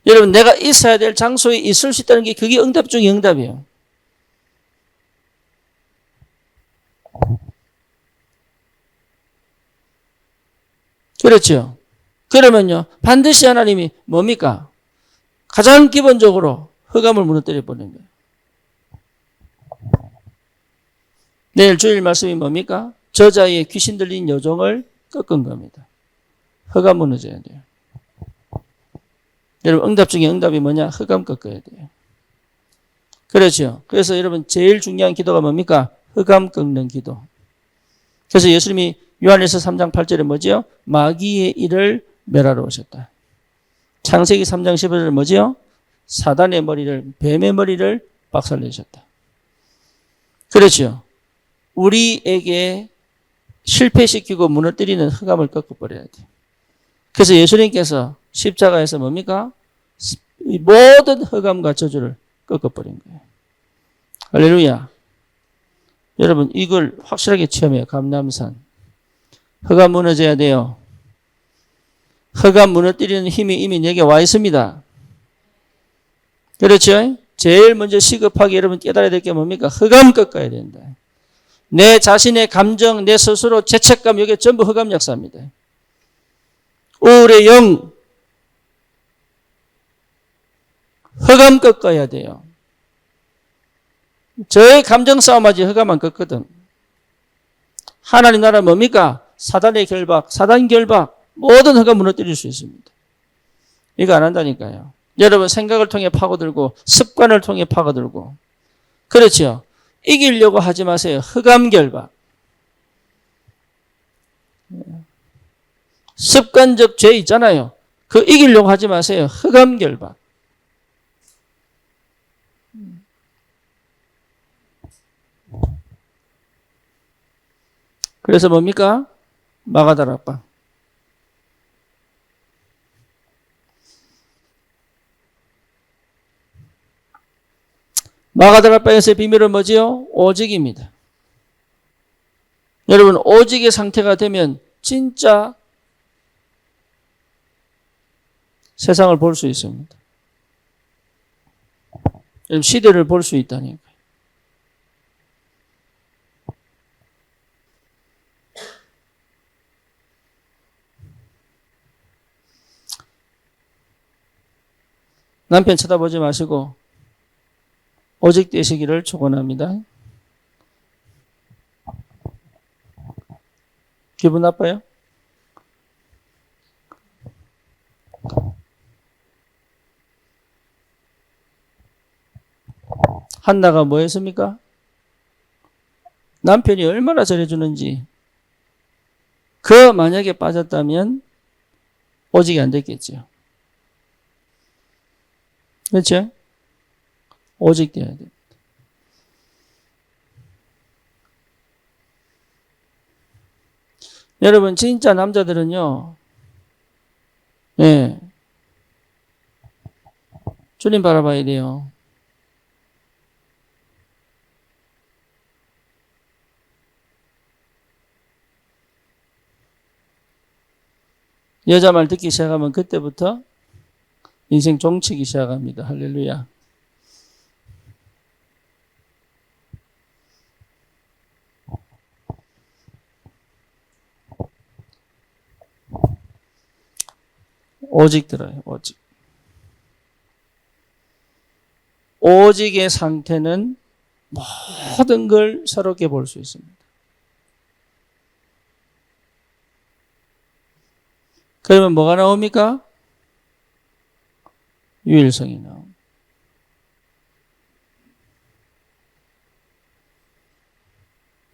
여러분 내가 있어야 될 장소에 있을 수 있다는 게 그게 응답 중에 응답이에요. 그렇죠. 그러면요 반드시 하나님이 뭡니까? 가장 기본적으로 흑암을 무너뜨려 버리는 거예요. 내일 주일 말씀이 뭡니까? 저자의 귀신 들린 여종을 꺾은 겁니다. 흑암 무너져야 돼요. 여러분 응답 중에 응답이 뭐냐? 흑암 꺾어야 돼요. 그렇죠. 그래서 여러분 제일 중요한 기도가 뭡니까? 흑암 꺾는 기도. 그래서 예수님이 요한일서 3장 8절에 뭐지요? 마귀의 일을 멸하러 오셨다. 창세기 3장 15절에 뭐지요? 사단의 머리를, 뱀의 머리를 박살내셨다. 그렇죠. 우리에게 실패시키고 무너뜨리는 흑암을 꺾어버려야 돼요. 그래서 예수님께서 십자가에서 뭡니까? 이 모든 흑암과 저주를 꺾어버린 거예요. 할렐루야. 여러분 이걸 확실하게 체험해요. 감람산. 흑암 무너져야 돼요. 흑암 무너뜨리는 힘이 이미 내게 와 있습니다. 그렇죠? 제일 먼저 시급하게 여러분 깨달아야 될 게 뭡니까? 흑암 꺾어야 된다. 내 자신의 감정, 내 스스로 죄책감, 이게 전부 흑암 역사입니다. 우울의 영, 흑암 꺾어야 돼요. 저의 감정 싸움하지 흑암 안 꺾거든. 하나님 나라 뭡니까? 사단의 결박, 사단 결박, 모든 흑암 무너뜨릴 수 있습니다. 이거 안 한다니까요. 여러분 생각을 통해 파고들고 습관을 통해 파고들고 그렇죠. 이기려고 하지 마세요. 흑암 결박. 습관적 죄 있잖아요. 그 이기려고 하지 마세요. 흑암 결박. 그래서 뭡니까? 마가다락방. 마가다락방에서의 비밀은 뭐지요? 오직입니다. 여러분, 오직의 상태가 되면 진짜 세상을 볼 수 있습니다. 시대를 볼 수 있다니까요. 남편 쳐다보지 마시고 오직 되시기를 축원합니다. 기분 나빠요? 한나가 뭐 했습니까? 남편이 얼마나 잘해주는지. 그 만약에 빠졌다면 오직이 안 됐겠죠. 그렇죠? 오직 돼야 됩니다. 여러분, 진짜 남자들은요, 예, 주님 바라봐야 돼요. 여자 말 듣기 시작하면 그때부터 인생 종치기 시작합니다. 할렐루야. 오직 들어요. 오직. 오직의 상태는 모든 걸 새롭게 볼 수 있습니다. 그러면 뭐가 나옵니까? 유일성이 나옵니다.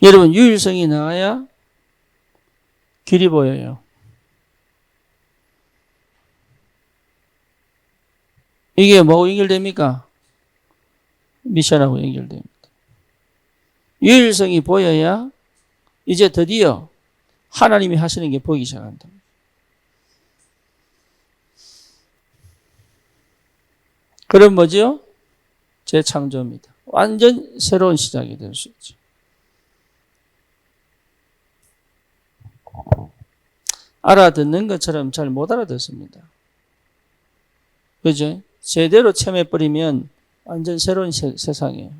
여러분, 유일성이 나와야 길이 보여요. 이게 뭐하고 연결됩니까? 미션하고 연결됩니다. 유일성이 보여야 이제 드디어 하나님이 하시는 게 보이기 시작한다. 그럼 뭐죠? 재창조입니다. 완전 새로운 시작이 될 수 있죠. 알아듣는 것처럼 잘 못 알아듣습니다. 그죠? 제대로 체험해버리면 완전 새로운 세상이에요.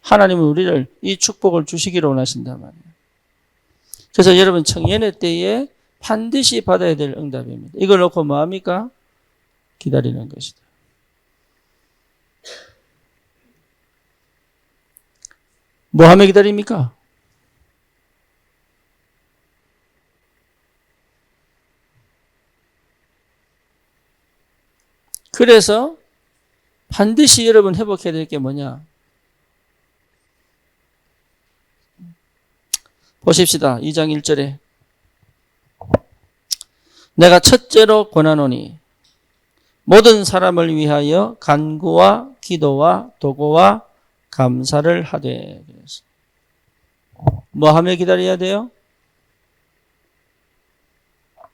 하나님은 우리를 이 축복을 주시기를 원하신단 말이에요. 그래서 여러분, 청년의 때에 반드시 받아야 될 응답입니다. 이걸 놓고 뭐합니까? 기다리는 것이다. 뭐 하며 기다립니까? 그래서 반드시 여러분 회복해야 될 게 뭐냐? 보십시다. 2장 1절에 내가 첫째로 권하노니 모든 사람을 위하여 간구와 기도와 도고와 감사를 하되. 뭐 하며 기다려야 돼요?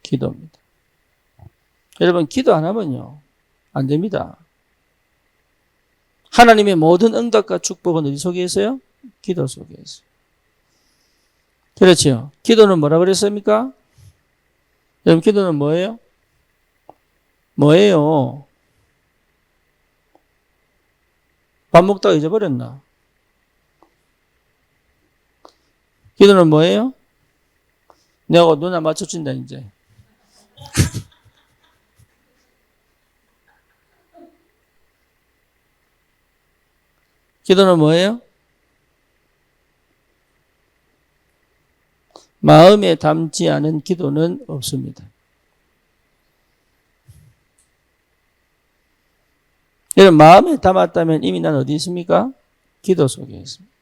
기도입니다. 여러분, 기도 안 하면요, 안 됩니다. 하나님의 모든 응답과 축복은 어디 속에 있어요? 기도 속에 있어요. 그렇죠. 기도는 뭐라 그랬습니까? 여러분, 기도는 뭐예요? 뭐예요? 밥 먹다가 잊어버렸나? 기도는 뭐예요? 내가 누나 맞춰준다, 이제. 기도는 뭐예요? 마음에 담지 않은 기도는 없습니다. 여러분, 마음에 담았다면 이미 난 어디 있습니까? 기도 속에 있습니다.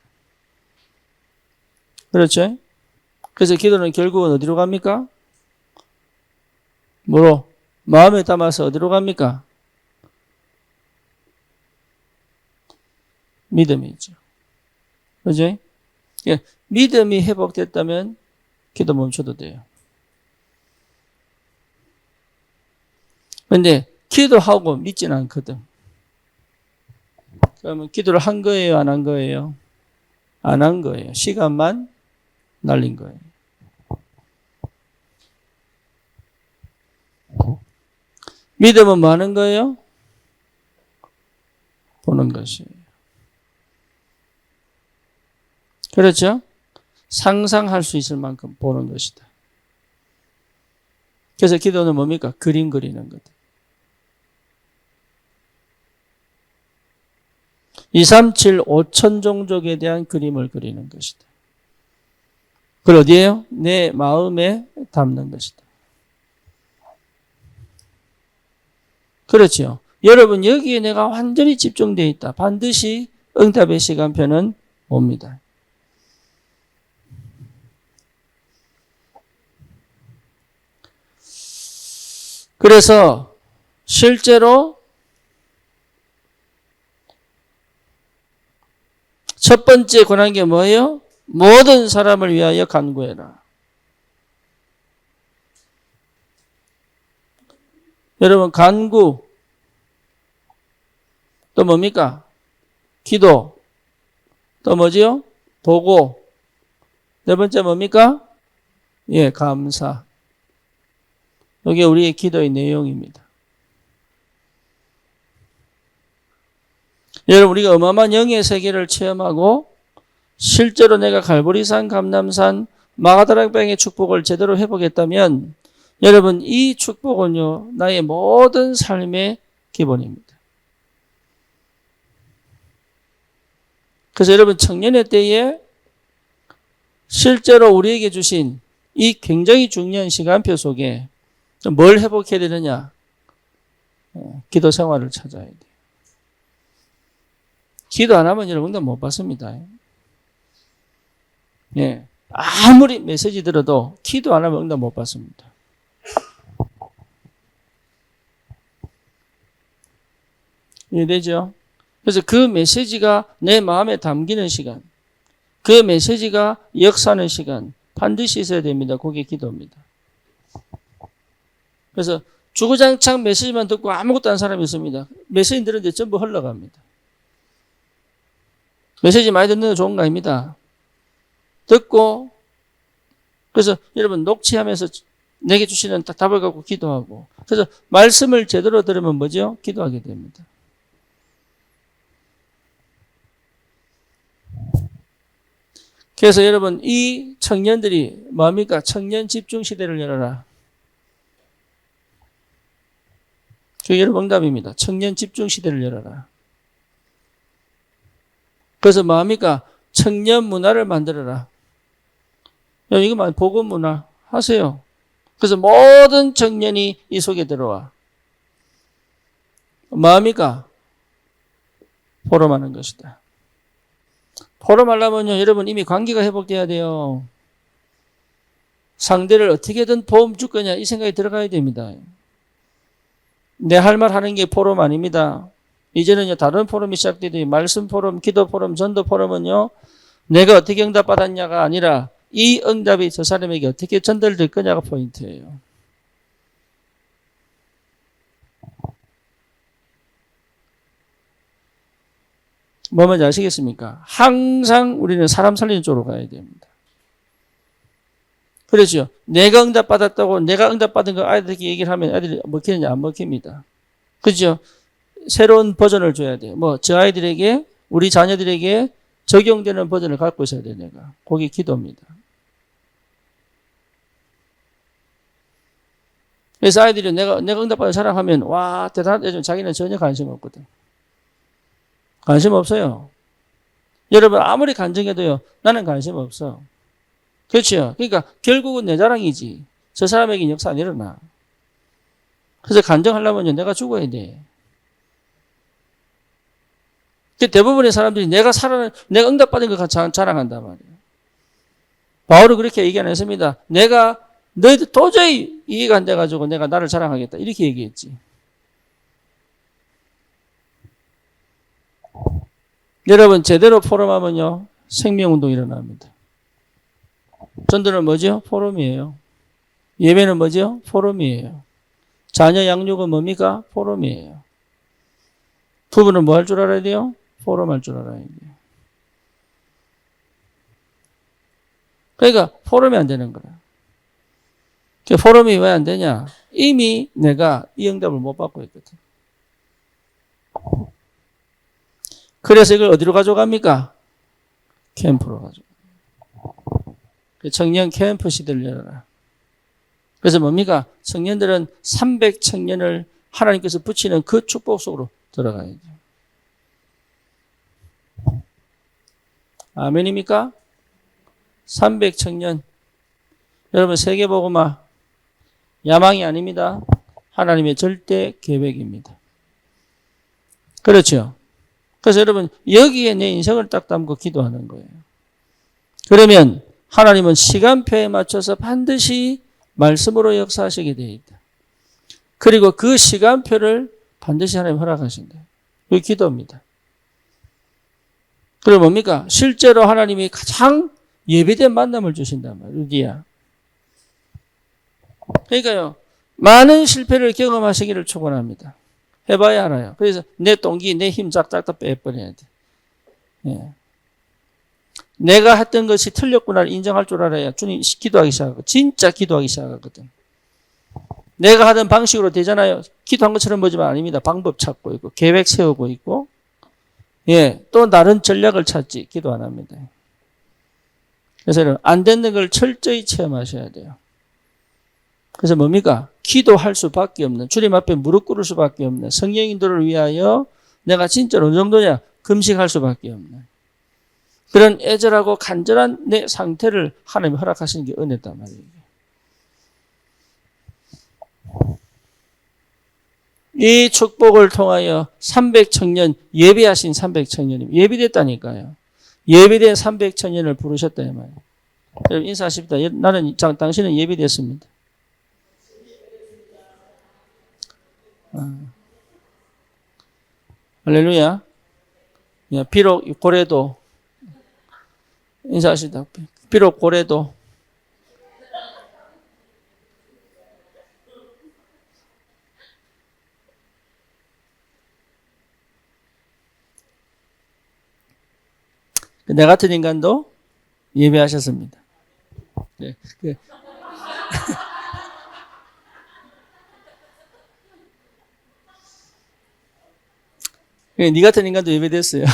그렇죠? 그래서 기도는 결국은 어디로 갑니까? 뭐로? 마음에 담아서 어디로 갑니까? 믿음이 있죠. 그죠? 믿음이 회복됐다면 기도 멈춰도 돼요. 근데 기도하고 믿지는 않거든. 그러면 기도를 한 거예요, 안 한 거예요? 안 한 거예요. 시간만 날린 거예요. 믿음은 뭐 하는 거예요? 보는 것이에요. 그렇죠? 상상할 수 있을 만큼 보는 것이다. 그래서 기도는 뭡니까? 그림 그리는 거다. 237 5천 종족에 대한 그림을 그리는 것이다. 그걸 어디에요? 내 마음에 담는 것이다. 그렇죠. 여러분 여기에 내가 완전히 집중되어 있다. 반드시 응답의 시간표는 옵니다. 그래서 실제로 첫 번째 권한 게 뭐예요? 모든 사람을 위하여 간구해라. 여러분 간구 또 뭡니까? 기도 또 뭐지요? 보고 네 번째 뭡니까? 예, 감사. 이게 우리의 기도의 내용입니다. 여러분 우리가 어마어마한 영의 세계를 체험하고 실제로 내가 갈보리산, 감람산, 마가다락방의 축복을 제대로 회복했다면 여러분 이 축복은요 나의 모든 삶의 기본입니다. 그래서 여러분 청년의 때에 실제로 우리에게 주신 이 굉장히 중요한 시간표 속에 뭘 회복해야 되느냐? 기도 생활을 찾아야 돼요. 기도 안 하면 여러분 응답 못 받습니다. 예. 아무리 메시지 들어도 기도 안 하면 응답 못 받습니다. 이해되죠? 그래서 그 메시지가 내 마음에 담기는 시간, 그 메시지가 역사하는 시간 반드시 있어야 됩니다. 그게 기도입니다. 그래서 주구장창 메시지만 듣고 아무것도 안 사람이 있습니다. 메시지 들었는데 전부 흘러갑니다. 메시지 많이 듣는 거 좋은 거 아닙니다. 듣고 그래서 여러분 녹취하면서 내게 주시는 답을 갖고 기도하고 그래서 말씀을 제대로 들으면 뭐죠? 기도하게 됩니다. 그래서 여러분 이 청년들이 뭡니까? 청년 집중 시대를 열어라. 그게 여러분 응답입니다. 청년 집중 시대를 열어라. 그래서 뭡니까? 청년 문화를 만들어라. 이거 복음 문화 하세요. 그래서 모든 청년이 이 속에 들어와. 뭡니까? 포럼하는 것이다. 포럼하려면요, 여러분 이미 관계가 회복돼야 돼요. 상대를 어떻게든 보험 줄 거냐 이 생각이 들어가야 됩니다. 내 할 말 하는 게 포럼 아닙니다. 이제는요 다른 포럼이 시작되더니 말씀 포럼, 기도 포럼, 전도 포럼은요 내가 어떻게 응답받았냐가 아니라 이 응답이 저 사람에게 어떻게 전달될 거냐가 포인트예요. 뭐 뭔지 아시겠습니까? 항상 우리는 사람 살리는 쪽으로 가야 됩니다. 그렇죠. 내가 응답받았다고 내가 응답받은 거 아이들에게 얘기를 하면 아이들이 먹히느냐 안 먹힙니다. 그렇죠. 새로운 버전을 줘야 돼요. 저 아이들에게 우리 자녀들에게 적용되는 버전을 갖고 있어야 돼요. 내가. 그게 기도입니다. 그래서 아이들이 내가 응답받은 사랑하면 와 대단하다. 요즘 자기는 전혀 관심 없거든. 관심 없어요. 여러분 아무리 간증해도요. 나는 관심 없어. 그렇죠. 그러니까 결국은 내 자랑이지. 저 사람에게 역사 안 일어나. 그래서 간증하려면 내가 죽어야 돼. 대부분의 사람들이 내가 응답받은 것 자랑한단 말이에요. 바울은 그렇게 얘기 안 했습니다. 내가 너희들 도저히 이해가 안 돼가지고 내가 나를 자랑하겠다. 이렇게 얘기했지. 여러분 제대로 포럼하면요 생명운동이 일어납니다. 전도는 뭐죠? 포럼이에요. 예배는 뭐죠? 포럼이에요. 자녀 양육은 뭡니까? 포럼이에요. 부부는 뭐 할 줄 알아야 돼요? 포럼 할 줄 알아야 돼요. 그러니까 포럼이 안 되는 거야. 포럼이 왜 안 되냐? 이미 내가 이 응답을 못 받고 있거든. 그래서 이걸 어디로 가져갑니까? 캠프로 가져가. 청년 캠프 시대를 열어라. 그래서 뭡니까? 청년들은 300청년을 하나님께서 붙이는 그 축복 속으로 들어가야죠. 아멘입니까? 300청년. 여러분 세계복음화 야망이 아닙니다. 하나님의 절대 계획입니다. 그렇죠? 그래서 여러분 여기에 내 인생을 딱 담고 기도하는 거예요. 그러면 하나님은 시간표에 맞춰서 반드시 말씀으로 역사하시게 되어 있다. 그리고 그 시간표를 반드시 하나님 허락하신다. 그게 기도입니다. 그리고 뭡니까? 실제로 하나님이 가장 예비된 만남을 주신단 말이에요. 루디야. 그러니까요. 많은 실패를 경험하시기를 축원합니다. 해봐야 알아요. 그래서 내 동기, 내 힘 쫙쫙 다 빼버려야 돼. 예. 내가 했던 것이 틀렸구나를 인정할 줄 알아야 주님 기도하기 시작하고 진짜 기도하기 시작하거든. 내가 하던 방식으로 되잖아요. 기도한 것처럼 보지만 아닙니다. 방법 찾고 있고 계획 세우고 있고 예, 또 다른 전략을 찾지 기도 안 합니다. 그래서 안 되는 걸 철저히 체험하셔야 돼요. 그래서 뭡니까? 기도할 수밖에 없는 주님 앞에 무릎 꿇을 수밖에 없는 성령 인도를 위하여 내가 진짜로 어느 정도냐? 금식할 수밖에 없는 그런 애절하고 간절한 내 상태를 하나님이 허락하시는 게 은혜단 말이에요. 이 축복을 통하여 300청년 예비하신 300청년이 예비됐다니까요. 예비된 300청년을 부르셨다 이 말이에요. 여러분 인사하십니다. 나는 당신은 예비됐습니다. 할렐루야. 비록 고래도 인사하시다. 비록 고래도 내 같은 인간도 예배하셨습니다. 네. 네 같은 인간도 예배됐어요.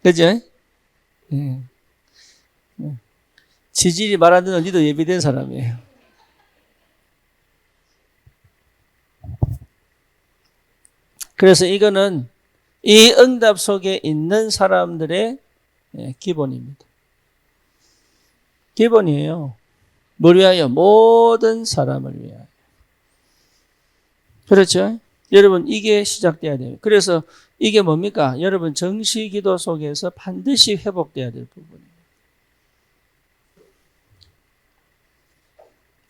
그죠? 네. 지질이 말하는 니도 예배된 사람이에요. 그래서 이거는 이 응답 속에 있는 사람들의 기본입니다. 기본이에요. 뭘 위하여? 모든 사람을 위하여. 그렇죠? 여러분 이게 시작돼야 돼요. 그래서 이게 뭡니까? 여러분 정시기도 속에서 반드시 회복돼야 될 부분이에요.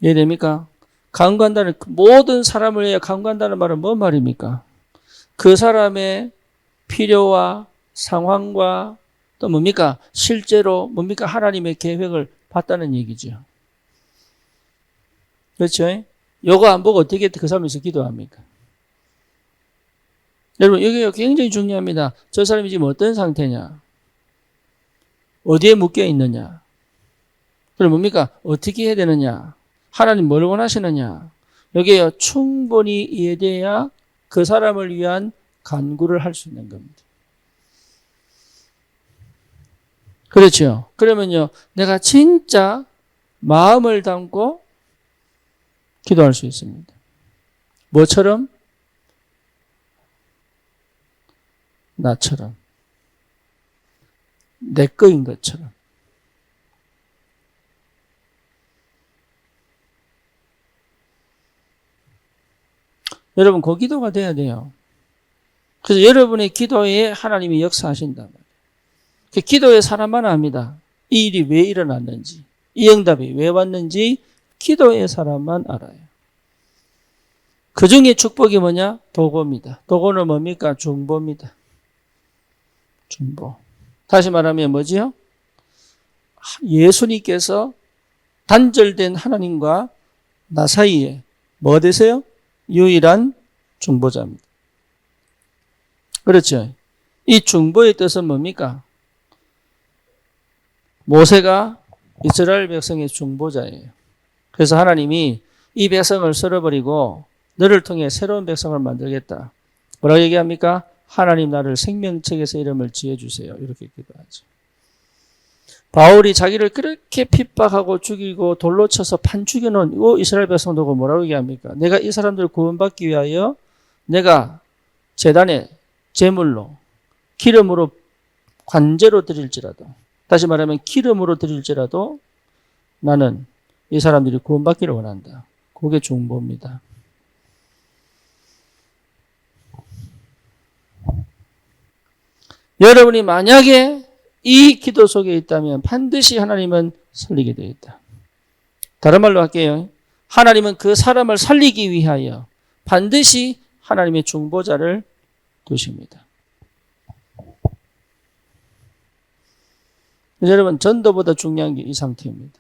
이해됩니까? 강구한다는 모든 사람을 위해 강구한다는 말은 뭔 말입니까? 그 사람의 필요와 상황과 또 뭡니까? 실제로 뭡니까? 하나님의 계획을 봤다는 얘기죠. 그렇죠? 요거 안 보고 어떻게 그 사람을 위해서 기도합니까? 여러분 이게 굉장히 중요합니다. 저 사람이 지금 어떤 상태냐? 어디에 묶여 있느냐? 그럼 뭡니까? 어떻게 해야 되느냐? 하나님 뭘 원하시느냐? 여기에 충분히 이해돼야 그 사람을 위한 간구를 할 수 있는 겁니다. 그렇죠? 그러면요, 내가 진짜 마음을 담고 기도할 수 있습니다. 뭐처럼? 나처럼. 내 거인 것처럼. 여러분, 그 기도가 돼야 돼요. 그래서 여러분의 기도에 하나님이 역사하신단 말이에요. 그 기도의 사람만 압니다. 이 일이 왜 일어났는지, 이 응답이 왜 왔는지 기도의 사람만 알아요. 그 중에 축복이 뭐냐? 도고입니다. 도고는 뭡니까? 중보입니다. 중보. 다시 말하면 뭐지요? 예수님께서 단절된 하나님과 나 사이에 뭐가 되세요? 유일한 중보자입니다. 그렇죠. 이 중보의 뜻은 뭡니까? 모세가 이스라엘 백성의 중보자예요. 그래서 하나님이 이 백성을 썰어버리고 너를 통해 새로운 백성을 만들겠다. 뭐라고 얘기합니까? 하나님 나를 생명책에서 이름을 지어주세요. 이렇게 기도하죠. 바울이 자기를 그렇게 핍박하고 죽이고 돌로 쳐서 판 죽여놓은 이 이스라엘 백성 두고 뭐라고 얘기합니까? 내가 이 사람들을 구원받기 위하여 내가 제단에 제물로 기름으로 관제로 드릴지라도, 다시 말하면 기름으로 드릴지라도 나는 이 사람들이 구원받기를 원한다. 그게 중보입니다. 여러분이 만약에 이 기도 속에 있다면 반드시 하나님은 살리게 되어 있다. 다른 말로 할게요. 하나님은 그 사람을 살리기 위하여 반드시 하나님의 중보자를 두십니다. 여러분, 전도보다 중요한 게 이 상태입니다.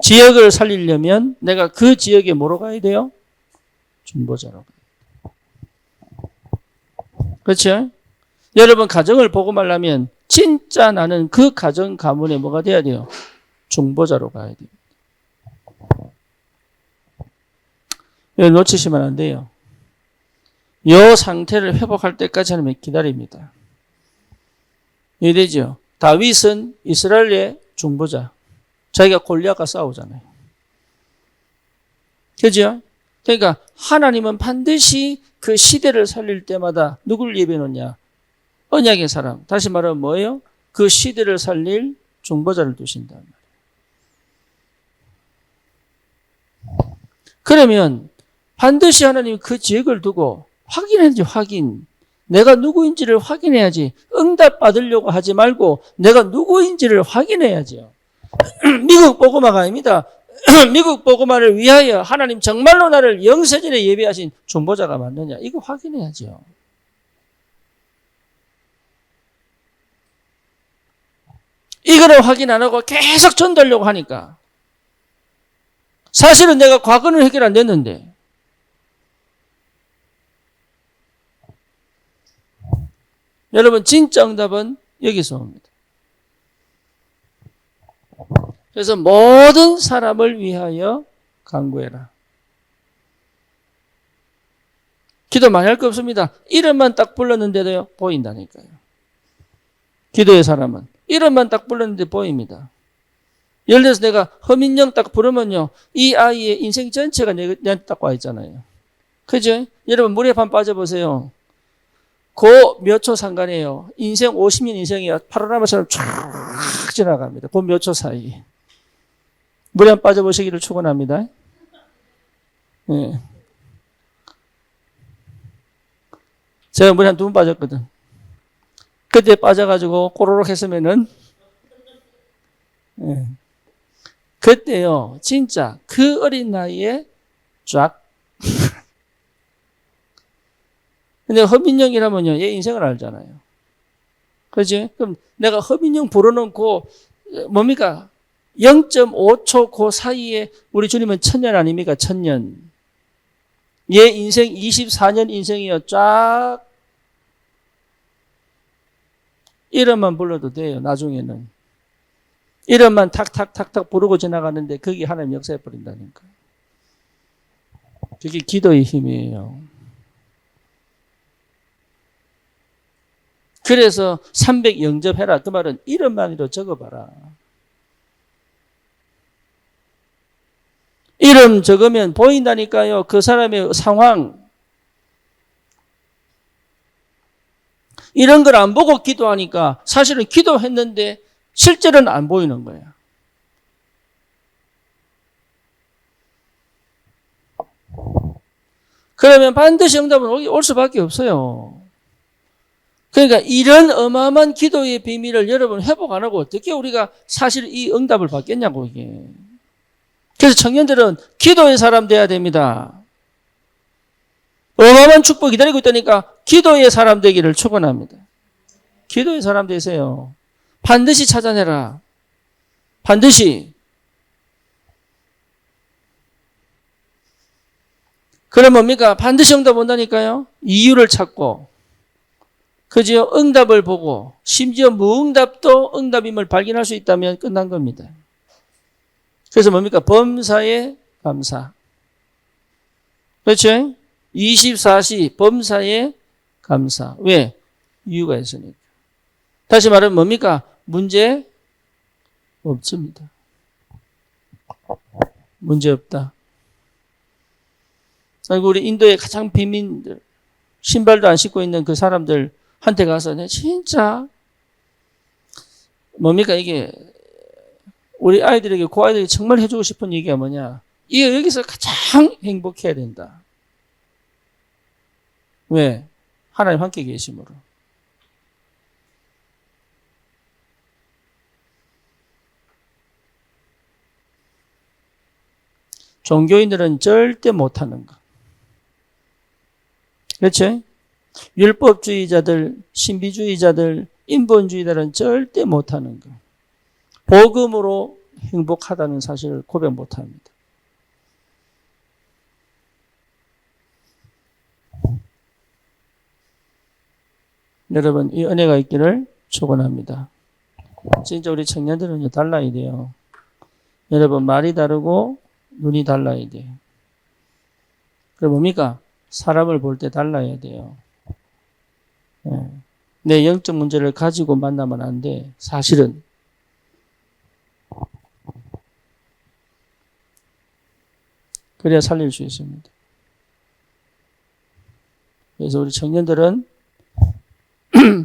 지역을 살리려면 내가 그 지역에 뭐로 가야 돼요? 중보자로 가야 돼요. 그렇죠? 여러분, 가정을 복음하려면 진짜 나는 그 가정 가문에 뭐가 돼야 돼요? 중보자로 가야 돼요. 이거 놓치시면 안 돼요. 이 상태를 회복할 때까지 하나님 기다립니다. 이해되죠? 다윗은 이스라엘의 중보자. 자기가 골리앗과 싸우잖아요. 그죠? 그러니까 하나님은 반드시 그 시대를 살릴 때마다 누굴 예비해 놓냐? 언약의 사람. 다시 말하면 뭐예요? 그 시대를 살릴 중보자를 두신단 말이에요. 그러면 반드시 하나님이 그 지역을 두고 확인해야지, 확인. 내가 누구인지를 확인해야지. 응답 받으려고 하지 말고 내가 누구인지를 확인해야죠. 미국 복음화가 아닙니다. 미국 복음화를 위하여 하나님 정말로 나를 영세전에 예비하신 중보자가 맞느냐. 이거 확인해야죠. 이거를 확인 안 하고 계속 전달하려고 하니까 사실은 내가 과거는 해결 안 됐는데 여러분 진짜 응답은 여기서 옵니다. 그래서 모든 사람을 위하여 간구해라. 기도 많이 할 거 없습니다. 이름만 딱 불렀는데도요 보인다니까요. 기도의 사람은 이름만 딱 불렀는데 보입니다. 예를 들어서 내가 허민영 딱 부르면요 이 아이의 인생 전체가 내한테 딱 와 있잖아요. 그죠? 여러분 물에 반 빠져보세요. 그 몇 초 상관이에요. 인생 50년 인생이야. 파노라마처럼 쫙 지나갑니다. 그 몇 초 사이. 물에 한 빠져보시기를 축원합니다. 네. 제가 물에 한 2번 빠졌거든. 그때 빠져가지고 꼬르륵 했으면은 네. 그때요 진짜 그 어린 나이에 쫙 근데 허민영이라면요 얘 인생을 알잖아요. 그렇지? 그럼 내가 허민영 불어넣고 뭡니까? 0.5초 그 사이에 우리 주님은 천년 아닙니까? 천년. 얘 인생 24년 인생이요. 쫙 이름만 불러도 돼요. 나중에는. 이름만 탁탁탁탁 부르고 지나가는데 거기 하나님 역사해 버린다니까. 그게 기도의 힘이에요. 그래서 300 영접해라. 그 말은 이름만으로 적어봐라. 이름 적으면 보인다니까요. 그 사람의 상황. 이런 걸 안 보고 기도하니까 사실은 기도했는데 실제로는 안 보이는 거야. 그러면 반드시 응답은 올 수밖에 없어요. 그러니까 이런 어마어마한 기도의 비밀을 여러분 회복 안 하고 어떻게 우리가 사실 이 응답을 받겠냐고 이게. 그래서 청년들은 기도의 사람 돼야 됩니다. 어마어마한 축복 기다리고 있다니까 기도의 사람 되기를 축원합니다. 기도의 사람 되세요. 반드시 찾아내라. 반드시. 그럼 뭡니까? 반드시 응답 온다니까요. 이유를 찾고, 그지요? 응답을 보고, 심지어 무응답도 응답임을 발견할 수 있다면 끝난 겁니다. 그래서 뭡니까? 범사에 감사. 그렇죠? 24시 범사에 감사. 왜? 이유가 있으니까. 다시 말하면 뭡니까? 문제 없습니다. 문제 없다. 그리고 우리 인도의 가장 빈민들, 신발도 안 신고 있는 그 사람들한테 가서 내 진짜 뭡니까? 이게 우리 아이들에게, 그 아이들에게 정말 해주고 싶은 얘기가 뭐냐? 이게 여기서 가장 행복해야 된다. 왜? 하나님 함께 계심으로. 종교인들은 절대 못하는 거. 그렇죠? 율법주의자들, 신비주의자들, 인본주의자들은 절대 못하는 거. 복음으로 행복하다는 사실을 고백 못합니다. 여러분, 이 은혜가 있기를 축원합니다. 진짜 우리 청년들은 달라야 돼요. 여러분, 말이 다르고 눈이 달라야 돼요. 그럼 뭡니까? 사람을 볼 때 달라야 돼요. 내 영적 문제를 가지고 만나면 안 돼. 사실은. 그래야 살릴 수 있습니다. 그래서 우리 청년들은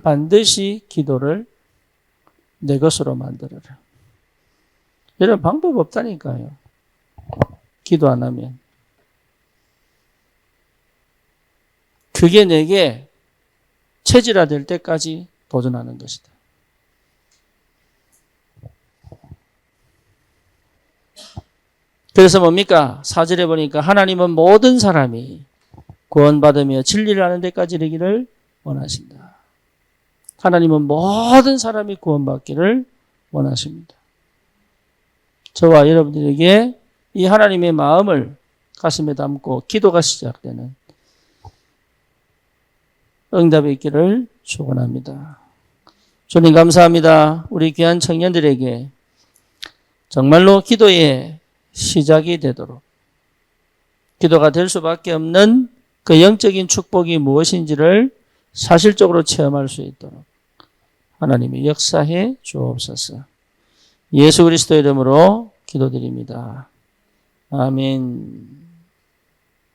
반드시 기도를 내 것으로 만들어라. 이런 방법 없다니까요. 기도 안 하면. 그게 내게 체질화될 때까지 도전하는 것이다. 그래서 뭡니까? 4절에 보니까 하나님은 모든 사람이 구원받으며 진리를 아는 데까지 이르기를 원하신다. 하나님은 모든 사람이 구원받기를 원하십니다. 저와 여러분들에게 이 하나님의 마음을 가슴에 담고 기도가 시작되는 응답이 있기를 축원합니다. 주님 감사합니다. 우리 귀한 청년들에게 정말로 기도의 시작이 되도록, 기도가 될 수밖에 없는 그 영적인 축복이 무엇인지를 사실적으로 체험할 수 있도록 하나님이 역사해 주옵소서. 예수 그리스도의 이름으로 기도드립니다. 아멘.